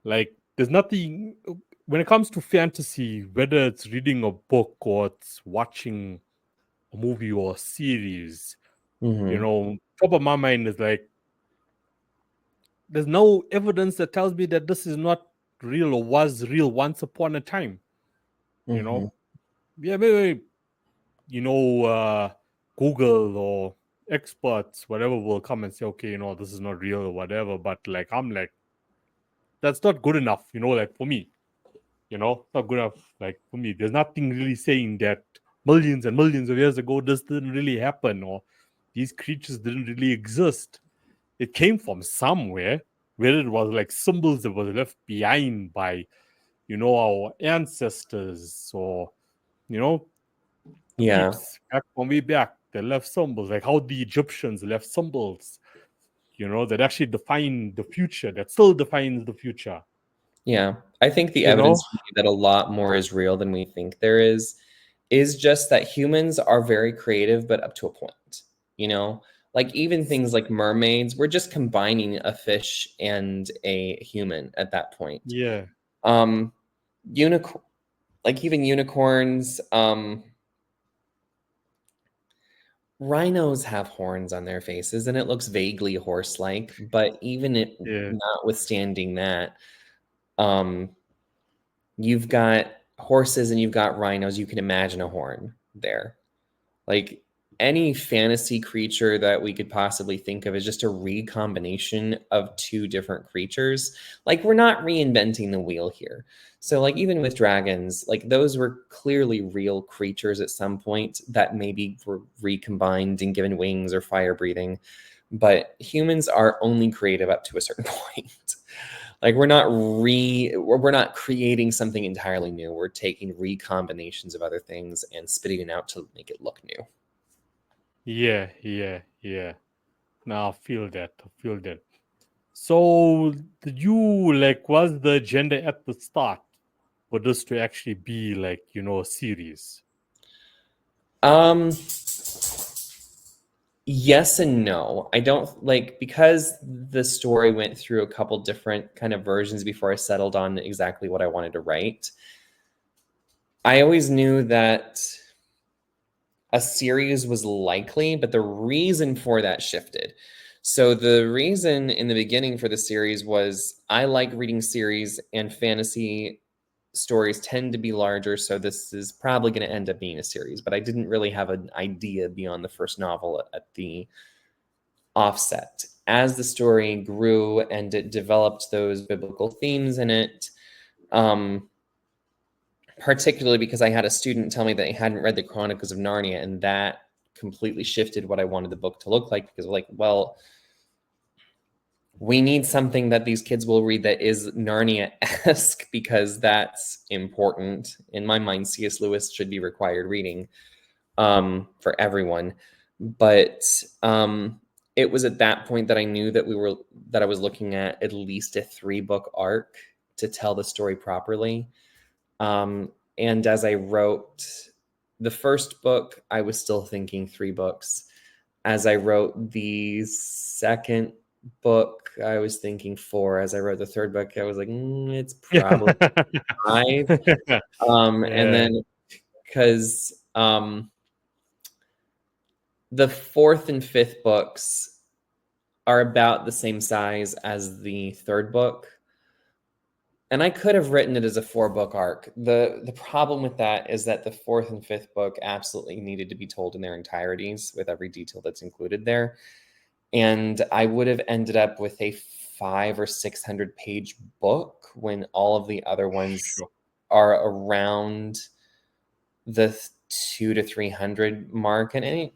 Like, there's nothing when it comes to fantasy, whether it's reading a book or it's watching a movie or a series, top of my mind is like, there's no evidence that tells me that this is not real or was real once upon a time. Yeah, maybe, Google or experts, whatever, will come and say, okay, this is not real or whatever. But like, I'm like, that's not good enough, like for me, not good enough. Like for me, there's nothing really saying that millions and millions of years ago, this didn't really happen, or these creatures didn't really exist. It came from somewhere, where it was like symbols that were left behind by, our ancestors, or, Yeah. peeps back from way back that left symbols, like how the Egyptians left symbols, that actually define the future, that still defines the future. Yeah. I think the You know? evidence that a lot more is real than we think there is just that humans are very creative, but up to a point, like even things like mermaids, we're just combining a fish and a human at that point. Yeah. Unicorn, like even unicorns, rhinos have horns on their faces and it looks vaguely horse-like, but even it Yeah. notwithstanding that, you've got horses and you've got rhinos, you can imagine a horn there. Like any fantasy creature that we could possibly think of is just a recombination of two different creatures. Like we're not reinventing the wheel here. So like even with dragons, like those were clearly real creatures at some point that maybe were recombined and given wings or fire breathing. But humans are only creative up to a certain point. Like we're not creating something entirely new. We're taking recombinations of other things and spitting it out to make it look new. Yeah. Now I feel that. So, did you like, was the agenda at the start for this to actually be like, a series? Yes and no. I don't like, because the story went through a couple different kind of versions before I settled on exactly what I wanted to write. I always knew that a series was likely, but the reason for that shifted. So the reason in the beginning for the series was I like reading series, and fantasy stories tend to be larger, so this is probably going to end up being a series, but I didn't really have an idea beyond the first novel at the offset. As the story grew and it developed those biblical themes in it, particularly because I had a student tell me that he hadn't read the Chronicles of Narnia, and that completely shifted what I wanted the book to look like, because like, well, we need something that these kids will read that is Narnia-esque, because that's important. In my mind, C.S. Lewis should be required reading for everyone. But it was at that point that I knew that I was looking at least a 3-book arc to tell the story properly. And as I wrote the first book, I was still thinking 3 books. As I wrote the second book, I was thinking 4. As I wrote the third book, I was like, it's probably 5. And then because the 4th and 5th books are about the same size as the 3rd book. And I could have written it as a 4-book arc. The problem with that is that the 4th and 5th book absolutely needed to be told in their entirities with every detail that's included there. And I would have ended up with a 500 or 600 page book when all of the other ones are around the 200 to 300 mark. And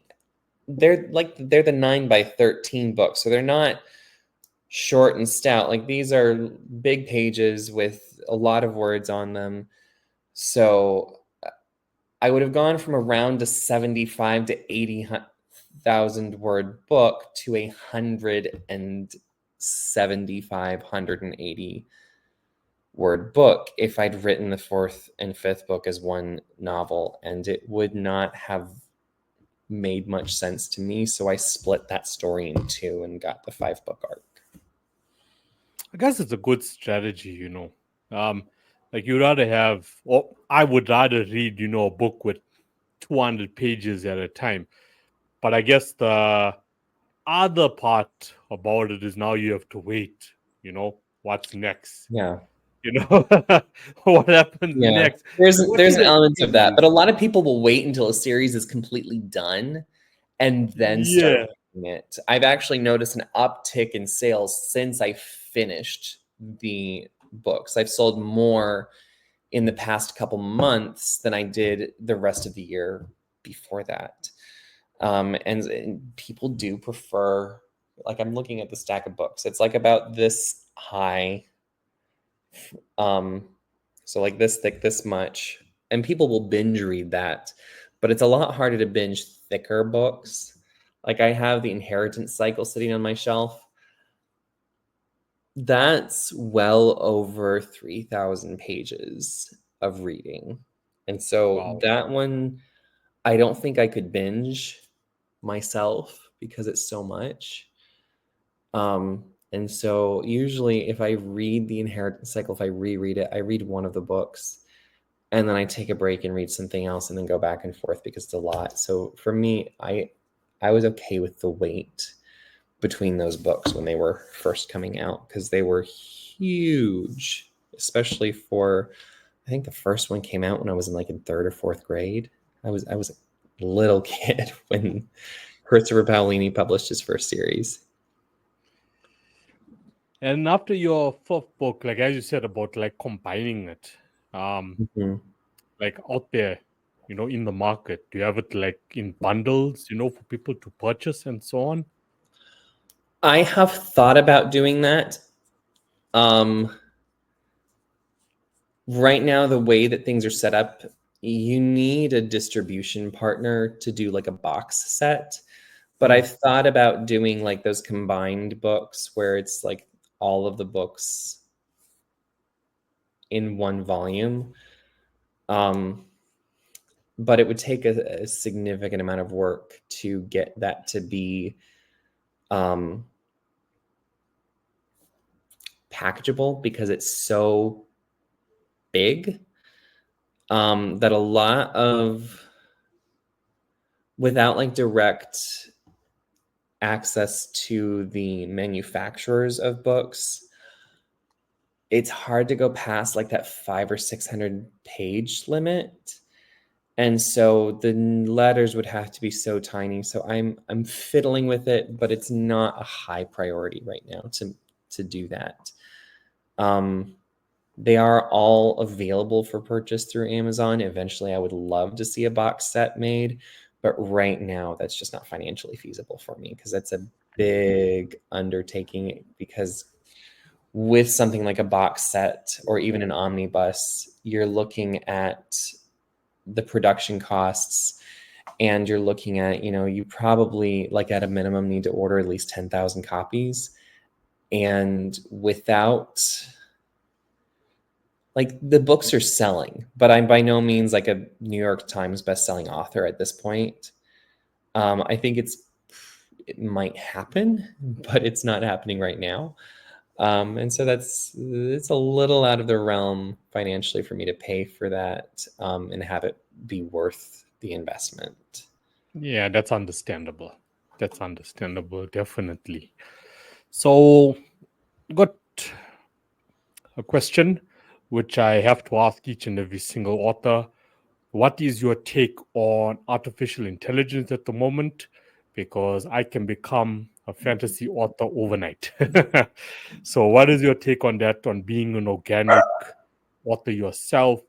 they're the 9 by 13 books. So they're not short and stout. Like, these are big pages with a lot of words on them. So I would have gone from around a 75 to 80,000 word book to 175, 180 word book if I'd written the 4th and 5th book as one novel, and it would not have made much sense to me. So I split that story in 2 and got the 5-book arc. I guess it's a good strategy, like you'd rather have, or I would rather read, a book with 200 pages at a time. But I guess the other part about it is now you have to wait, what's next? Yeah. What happens next? There's an element of that, but a lot of people will wait until a series is completely done and then start reading it. I've actually noticed an uptick in sales since I finished the books. I've sold more in the past couple months than I did the rest of the year before that. And people do prefer, like, I'm looking at the stack of books. It's like about this high. So like this thick, this much. And people will binge read that. But it's a lot harder to binge thicker books. Like, I have the Inheritance Cycle sitting on my shelf. That's well over 3,000 pages of reading. And so that one, I don't think I could binge myself because it's so much. And so usually if I read the Inheritance Cycle, if I reread it, I read one of the books and then I take a break and read something else and then go back and forth because it's a lot. So for me, I was okay with the wait between those books when they were first coming out, because they were huge, especially for, I think the first one came out when I was in 3rd or 4th grade. I was a little kid when Christopher Paolini published his first series. And after your 4th book, like as you said about combining it, like out there, in the market, do you have it in bundles, for people to purchase and so on? I have thought about doing that. Right now, the way that things are set up, you need a distribution partner to do a box set. But I've thought about doing those combined books where it's all of the books in one volume. But it would take a significant amount of work to get that to be packageable, because it's so big that a lot of, without like direct access to the manufacturers of books, it's hard to go past like that 500 or 600 page limit. And so the letters would have to be so tiny. So I'm fiddling with it, but it's not a high priority right now to do that. They are all available for purchase through Amazon. Eventually, I would love to see a box set made, but right now that's just not financially feasible for me, because that's a big undertaking. Because with something like a box set or even an omnibus, you're looking at the production costs, and you're looking at, you probably, like, at a minimum need to order at least 10,000 copies. And without, like, the books are selling, but I'm by no means like a New York Times bestselling author at this point. I think it might happen, but it's not happening right now. And so it's a little out of the realm financially for me to pay for that and have it be worth the investment. Yeah, that's understandable. That's understandable, definitely. So, got a question which I have to ask each and every single author. What is your take on artificial intelligence at the moment? Because I can become a fantasy author overnight. So, what is your take on that, on being an organic author yourself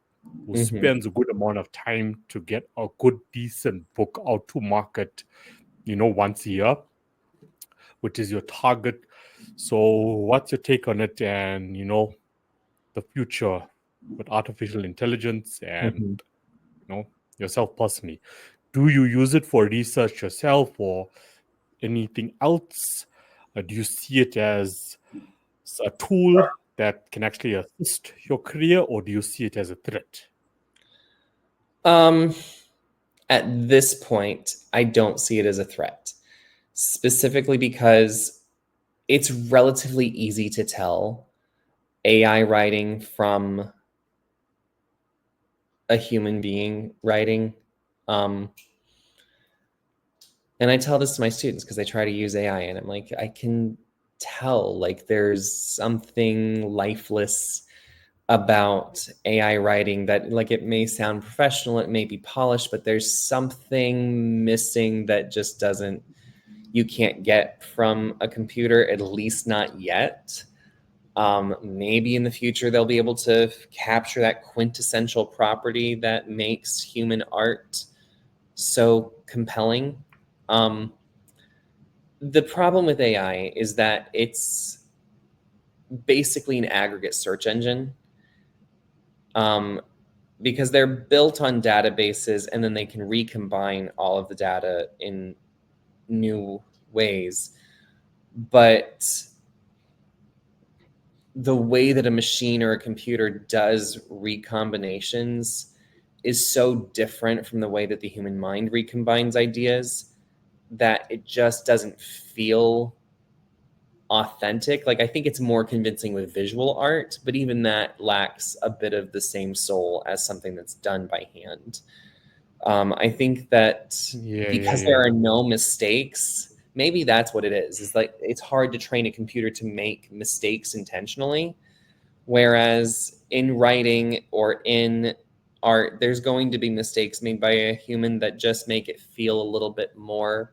who spends a good amount of time to get a good, decent book out to market, once a year, which is your target? So, what's your take on it, and, the future with artificial intelligence and, yourself personally? Do you use it for research yourself or anything else? Do you see it as a tool that can actually assist your career, or do you see it as a threat? At this point, I don't see it as a threat, specifically because it's relatively easy to tell AI writing from a human being writing. And I tell this to my students because they try to use AI, and I'm like, I can tell, like, there's something lifeless about AI writing that, like, it may sound professional, it may be polished, but there's something missing that just you can't get from a computer, at least not yet. Maybe in the future they'll be able to capture that quintessential property that makes human art so compelling. The problem with AI is that it's basically an aggregate search engine, because they're built on databases, and then they can recombine all of the data in new ways. But the way that a machine or a computer does recombinations is so different from the way that the human mind recombines ideas that it just doesn't feel authentic. Like, I think it's more convincing with visual art, but even that lacks a bit of the same soul as something that's done by hand. I think that because there are no mistakes, maybe that's what it is. It's like, it's hard to train a computer to make mistakes intentionally. Whereas in writing or in art, there's going to be mistakes made by a human that just make it feel a little bit more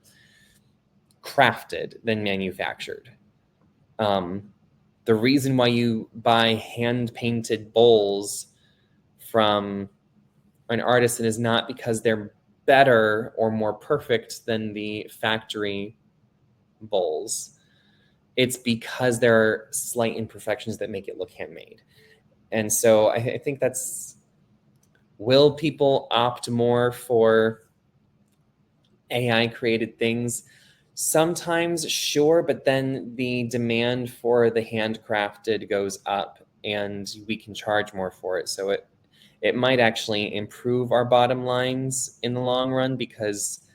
crafted than manufactured. The reason why you buy hand-painted bowls from an artisan is not because they're better or more perfect than the factory bowls. It's because there are slight imperfections that make it look handmade. And so I think that's, will people opt more for AI created things? Sometimes, sure, but then the demand for the handcrafted goes up and we can charge more for it. So it might actually improve our bottom lines in the long run because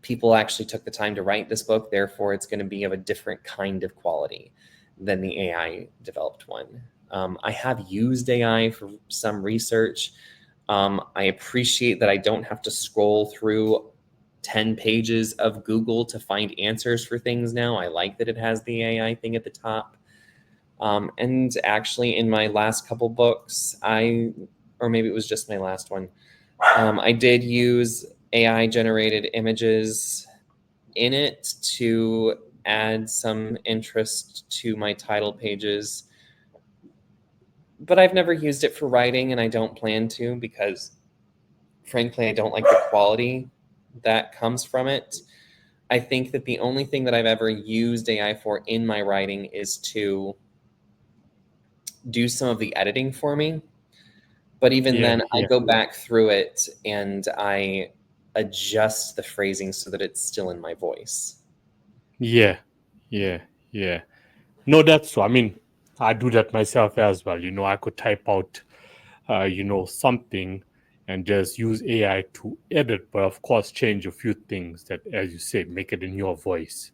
people actually took the time to write this book. Therefore, it's going to be of a different kind of quality than the AI developed one. I have used AI for some research. I appreciate that I don't have to scroll through 10 pages of Google to find answers for things now. I like that it has the AI thing at the top. And actually, in my last couple books, or maybe it was just my last one, I did use AI generated images in it to add some interest to my title pages. But I've never used it for writing, and I don't plan to because, frankly, I don't like the quality that comes from it. I think that the only thing that I've ever used AI for in my writing is to do some of the editing for me. But even then, I go back through it and I adjust the phrasing so that it's still in my voice. Yeah. No, that's true. I mean, I do that myself as well. I could type out, something and just use AI to edit, but of course, change a few things that, as you say, make it in your voice.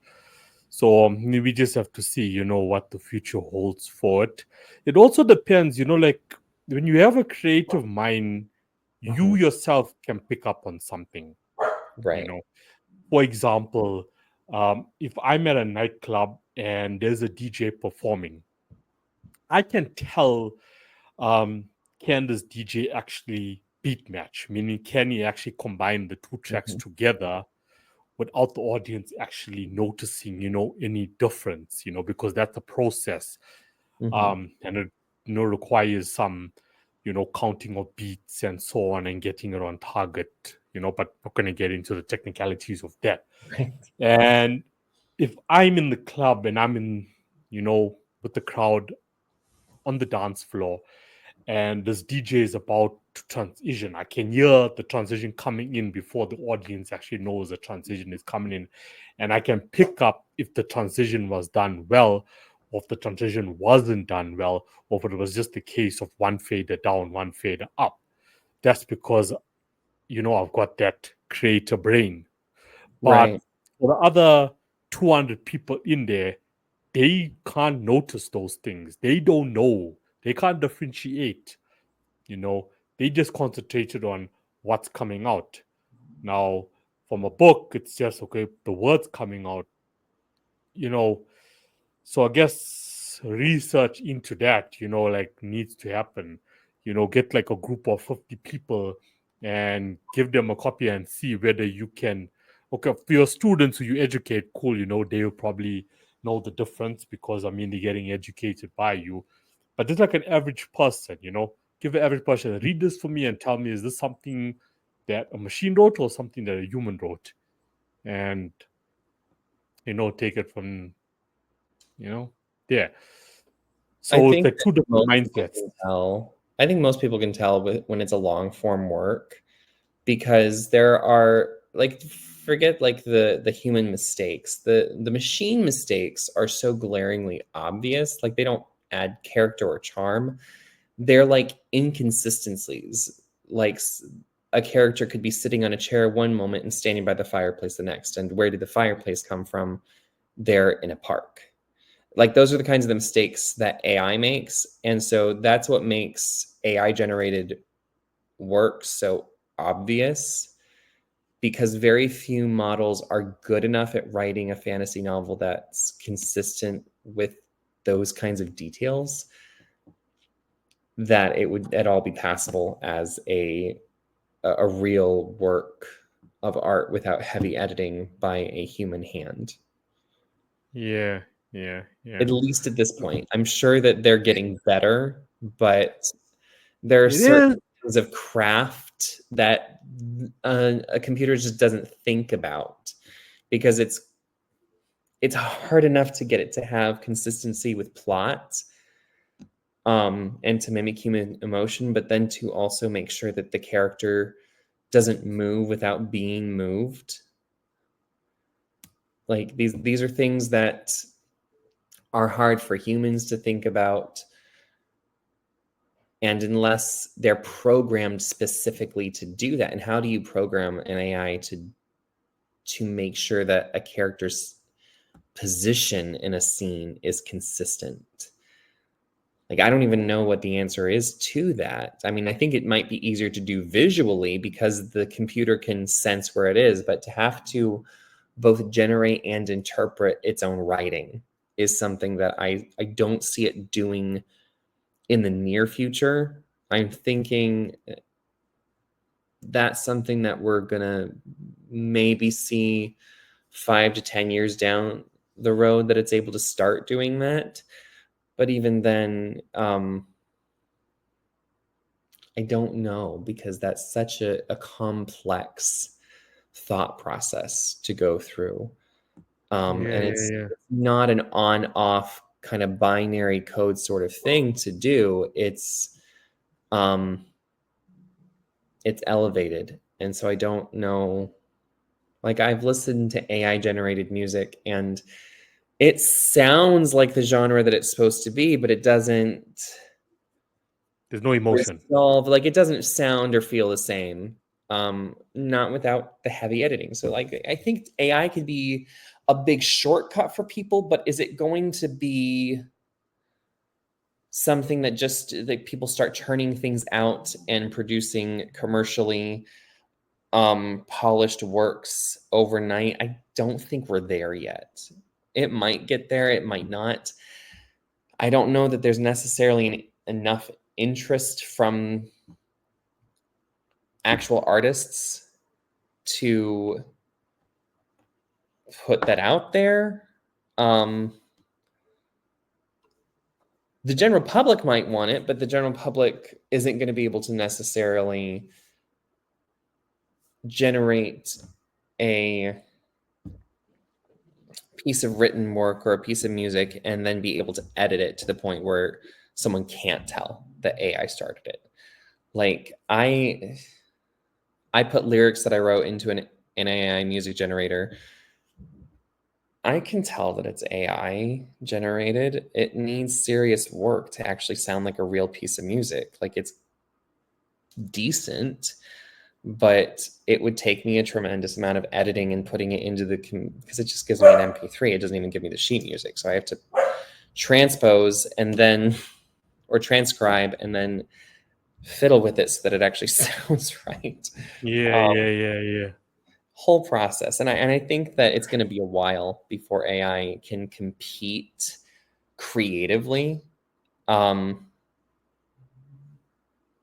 So we just have to see, what the future holds for it. It also depends, like when you have a creative mind, you yourself can pick up on something. Right. For example, if I'm at a nightclub and there's a DJ performing, I can tell, can this DJ actually beat match? Meaning, can he actually combine the two tracks together without the audience actually noticing, any difference, because that's a process. And it, requires some, counting of beats and so on and getting it on target, but we're going to get into the technicalities of that. Right. And if I'm in the club and I'm in, with the crowd on the dance floor and this DJ is about to transition, I can hear the transition coming in before the audience actually knows the transition is coming in. And I can pick up if the transition was done well, or if the transition wasn't done well, or if it was just a case of one fader down, one fader up. That's because, I've got that creator brain. But Right. for the other 200 people in there, they can't notice those things. They don't know. They can't differentiate. They just concentrated on what's coming out. Now, from a book, it's just okay, the words coming out, so I guess research into that, like needs to happen. Get like a group of 50 people and give them a copy and see whether you can. Okay, for your students who you educate, cool, they will probably know the difference because they're getting educated by you. But just like an average person, give an average person, read this for me and tell me, is this something that a machine wrote or something that a human wrote? And, take it from, yeah. I So it's think like two different most people mindsets. can tell. I think most people can tell when it's a long form work because there are forget the human mistakes. The machine mistakes are so glaringly obvious. Like they don't add character or charm. They're like inconsistencies. Like a character could be sitting on a chair one moment and standing by the fireplace the next. And where did the fireplace come from? They're in a park. Like those are the kinds of the mistakes that AI makes. And so that's what makes AI generated work so obvious, because very few models are good enough at writing a fantasy novel that's consistent with those kinds of details that it would at all be passable as a real work of art without heavy editing by a human hand. Yeah. At least at this point. I'm sure that they're getting better, but there are It certain is. things of craft that a computer just doesn't think about because it's hard enough to get it to have consistency with plot, and to mimic human emotion, but then to also make sure that the character doesn't move without being moved. Like these are things that are hard for humans to think about. And unless they're programmed specifically to do that, and how do you program an AI to make sure that a character's position in a scene is consistent? Like, I don't even know what the answer is to that. I mean, I think it might be easier to do visually because the computer can sense where it is, but to have to both generate and interpret its own writing is something that I don't see it doing in the near future. I'm thinking that's something that we're gonna maybe see 5 to 10 years down the road, that it's able to start doing that. But even then, I don't know, because that's such a complex thought process to go through. And it's not an on-off kind of binary code sort of thing to do. It's elevated. And so I don't know, like, I've listened to AI generated music and it sounds like the genre that it's supposed to be, but it doesn't. There's no emotion. Like, it doesn't sound or feel the same. Not without the heavy editing. So, like, I think AI could be a big shortcut for people, but is it going to be something that just, like, people start churning things out and producing commercially polished works overnight? I don't think we're there yet. It might get there, it might not. I don't know that there's necessarily enough interest from actual artists to put that out there. The general public might want it, but the general public isn't going to be able to necessarily generate a piece of written work or a piece of music and then be able to edit it to the point where someone can't tell that AI started it. Like, I put lyrics that I wrote into an AI music generator. I can tell that it's AI generated. It needs serious work to actually sound like a real piece of music. Like, it's decent, but it would take me a tremendous amount of editing and putting it into because it just gives me an MP3. It doesn't even give me the sheet music. So I have to transpose and then, or transcribe and then fiddle with it so that it actually sounds right. Yeah. Whole process. And I think that it's going to be a while before AI can compete creatively.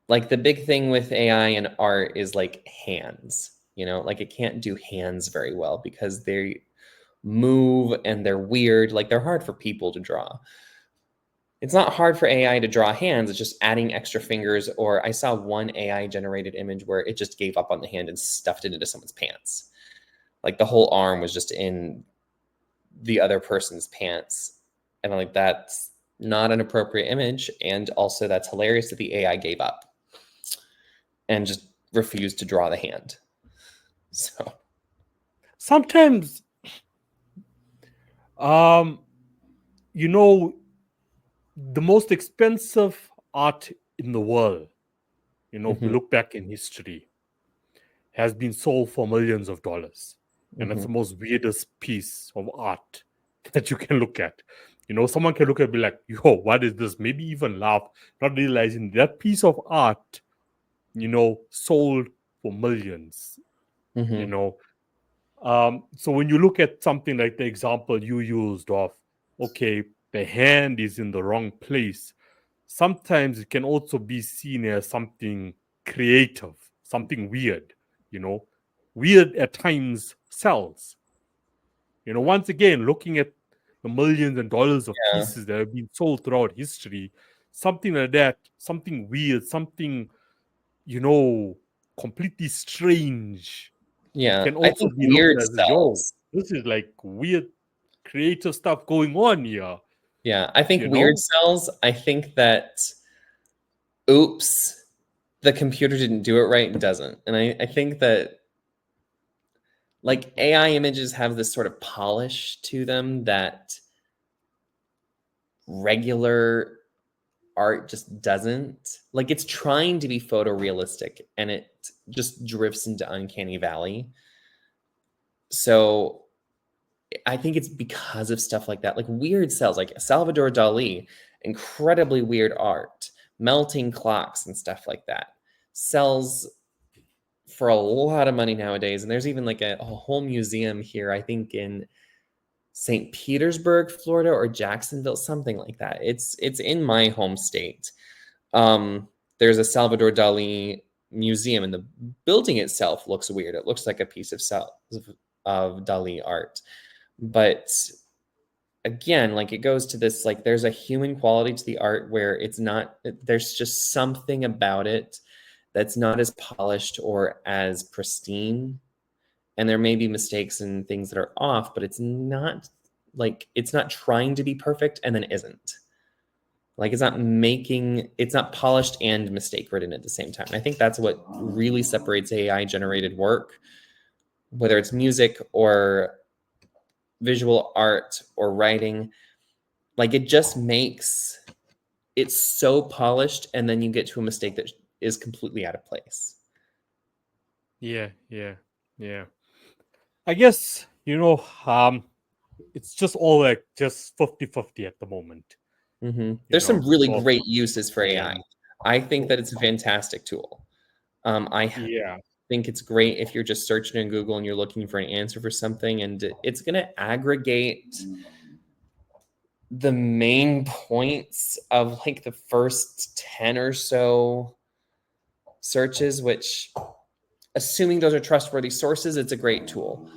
Like, the big thing with AI and art is, like, hands, like, it can't do hands very well because they move and they're weird. Like, they're hard for people to draw. It's not hard for AI to draw hands. It's just adding extra fingers. Or I saw one AI generated image where it just gave up on the hand and stuffed it into someone's pants. Like, the whole arm was just in the other person's pants. And I'm like, that's not an appropriate image. And also, that's hilarious that the AI gave up and just refused to draw the hand. So sometimes, the most expensive art in the world, if we look back in history, has been sold for millions of dollars. And that's the most weirdest piece of art that you can look at. Someone can look at it and be like, yo, what is this? Maybe even laugh, not realizing that piece of art, sold for millions. So when you look at something like the example you used of, okay, the hand is in the wrong place, sometimes it can also be seen as something creative, something weird. Weird at times sells. Once again, looking at the millions and dollars of pieces that have been sold throughout history, something like that, something weird, something, completely strange, can also be looked at as, yo, this is like weird creative stuff going on here. Yeah, I think weird sells. I think that, oops, the computer didn't do it right, doesn't. And I think that, like, AI images have this sort of polish to them that regular art just doesn't, like, it's trying to be photorealistic and it just drifts into uncanny valley. So I think it's because of stuff like that, like weird cells, like Salvador Dali, incredibly weird art, melting clocks and stuff like that, sells for a lot of money nowadays. And there's even like a whole museum here, I think in St. Petersburg, Florida, or Jacksonville, something like that. It's in my home state. There's a Salvador Dali museum, and the building itself looks weird. It looks like a piece of Dali art. But again, like, it goes to this, like, there's a human quality to the art where it's not, there's just something about it that's not as polished or as pristine. And there may be mistakes and things that are off, but it's not like, it's not trying to be perfect and then isn't. Like, it's not polished and mistake ridden at the same time. And I think that's what really separates AI generated work, whether it's music or visual art or writing. Like, it just makes it so polished, and then you get to a mistake that is completely out of place. Yeah. I guess, it's just all like just 50-50 at the moment. There's some really great uses for AI. I think that it's a fantastic tool. I think it's great if you're just searching in Google and you're looking for an answer for something, and it's going to aggregate the main points of like the first 10 or so searches, which, assuming those are trustworthy sources, it's a great tool.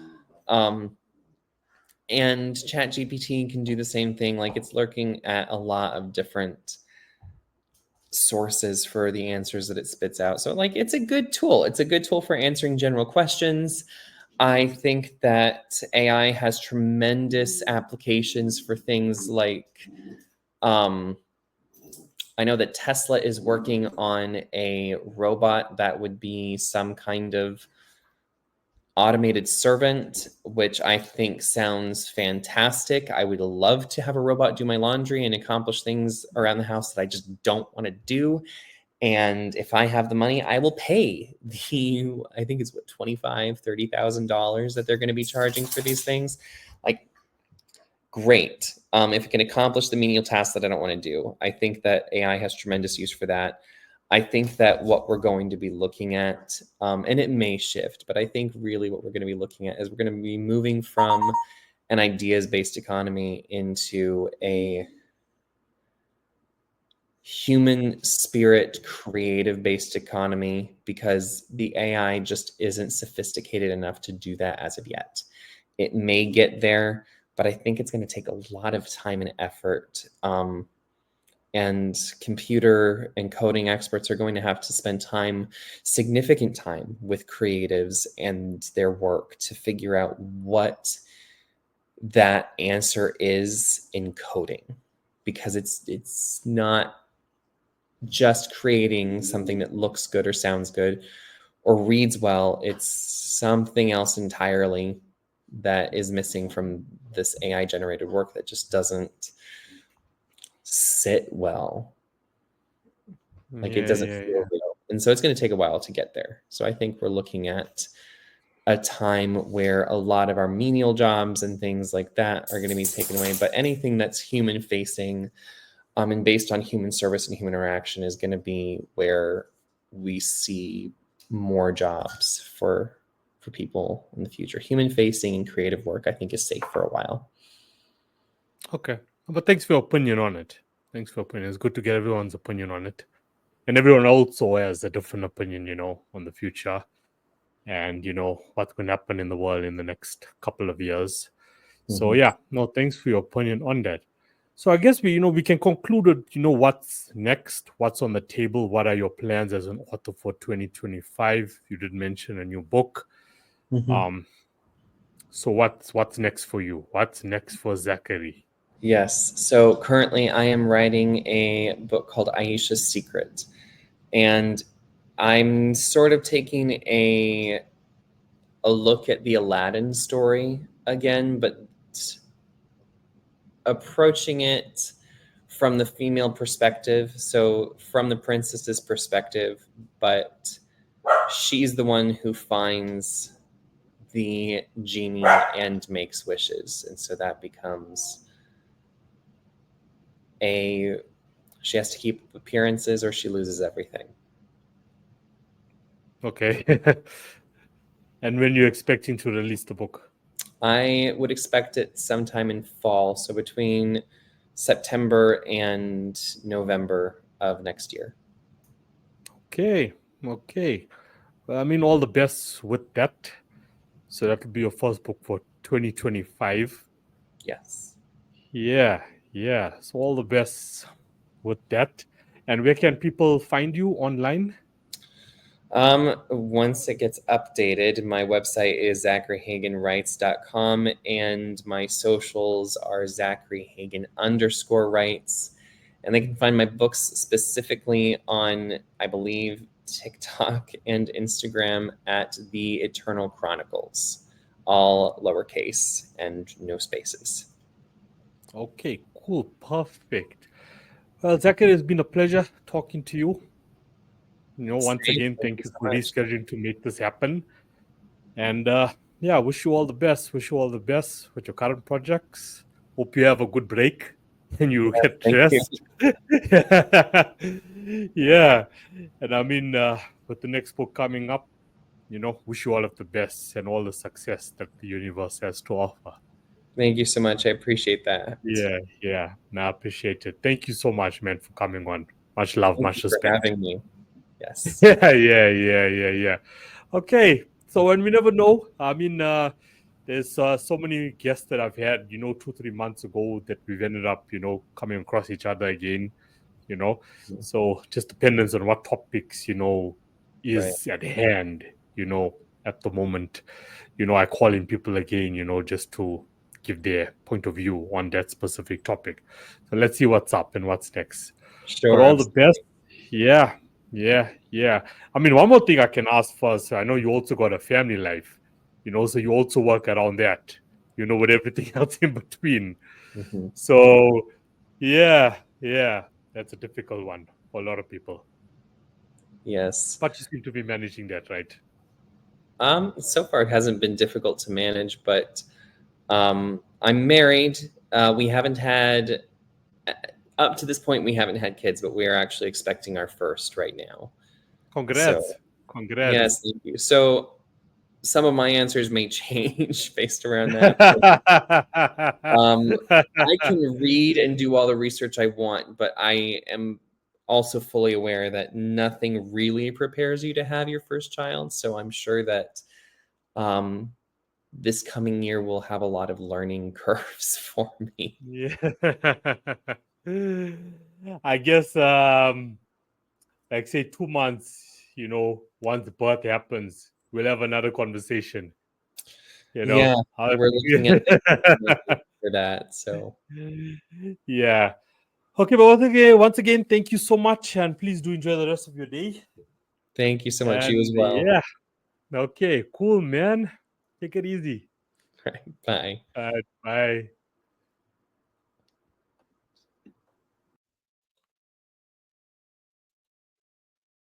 And ChatGPT can do the same thing. Like, it's looking at a lot of different sources for the answers that it spits out. So, like, it's a good tool. It's a good tool for answering general questions. I think that AI has tremendous applications for things like, I know that Tesla is working on a robot that would be some kind of automated servant, which I think sounds fantastic. I would love to have a robot do my laundry and accomplish things around the house that I just don't want to do. And if I have the money, I will pay I think it's what, $25,000, $30,000 that they're going to be charging for these things. Like, great. If it can accomplish the menial tasks that I don't want to do. I think that AI has tremendous use for that. I think that what we're going to be looking at, and it may shift, but I think really what we're going to be looking at is we're going to be moving from an ideas-based economy into a human spirit, creative-based economy, because the AI just isn't sophisticated enough to do that as of yet. It may get there, but I think it's going to take a lot of time and effort. And computer and coding experts are going to have to spend significant time with creatives and their work to figure out what that answer is in coding, because it's not just creating something that looks good or sounds good or reads well. It's something else entirely that is missing from this AI generated work that just doesn't sit well. Like, it doesn't feel real. And so it's going to take a while to get there. So I think we're looking at a time where a lot of our menial jobs and things like that are going to be taken away. But anything that's human facing and based on human service and human interaction is going to be where we see more jobs for people in the future. Human facing and creative work, I think, is safe for a while. Okay. But thanks for your opinion on it. It's good to get everyone's opinion on it. And everyone also has a different opinion, on the future and, what's going to happen in the world in the next couple of years. So, thanks for your opinion on that. So I guess we can conclude with, what's next, what's on the table, what are your plans as an author for 2025? You did mention a new book. So what's next for you? What's next for Zachary? Yes. So currently I am writing a book called Aisha's Secret. And I'm sort of taking a look at the Aladdin story again, but approaching it from the female perspective, so from the princess's perspective, but she's the one who finds the genie and makes wishes. And so that becomes she has to keep appearances or she loses everything. Okay. And when you're expecting to release the book? I would expect it sometime in fall, so between September and November of next year. Okay. Well, I mean, all the best with that. So that will be your first book for 2025. Yes. Yeah. So all the best with that. And where can people find you online? Once it gets updated, my website is zacharyhagenwrites.com and my socials are zacharyhagen_writes. And they can find my books specifically on, I believe, TikTok and Instagram at the Eternal Chronicles, all lowercase and no spaces. Okay, cool. Perfect. Well, Zachary, it's been a pleasure talking to you. Once again, thank you so for much. rescheduling to make this happen. And wish you all the best. Wish you all the best with your current projects. Hope you have a good break and you get Thank you. rest. Yeah. And I mean, with the next book coming up, wish you all of the best and all the success that the universe has to offer. Thank you so much. I appreciate that. Yeah. No, I appreciate it. Thank you so much, man, for coming on. Much love, Thank much you for respect. having me. Yes. Yeah. Okay. So, and we never know. I mean, there's so many guests that I've had, 2-3 months ago that we've ended up, coming across each other again, So just depends on what topics, is at hand, at the moment. I call in people again, just to give their point of view on that specific topic. So let's see what's up and what's next. Sure. But all Absolutely. the best. Yeah. I mean, one more thing I can ask first. I know you also got a family life, so you also work around that, with everything else in between. Mm-hmm. So, yeah, that's a difficult one for a lot of people. Yes. But you seem to be managing that, right? So far it hasn't been difficult to manage, but I'm married. We haven't had up to this point we haven't had kids, but we are actually expecting our first right now. Congrats. So, yes, thank you. So some of my answers may change based around that. I can read and do all the research I want, but I am also fully aware that nothing really prepares you to have your first child. So I'm sure that this coming year will have a lot of learning curves for me. Yeah. I guess like say 2 months, once the birth happens, we'll have another conversation. Yeah, we're looking at for that. So Yeah. Okay, but once again, thank you so much, and please do enjoy the rest of your day. thank you so much. And You as well. yeah. Okay, cool, man. Take it easy. Bye. Bye.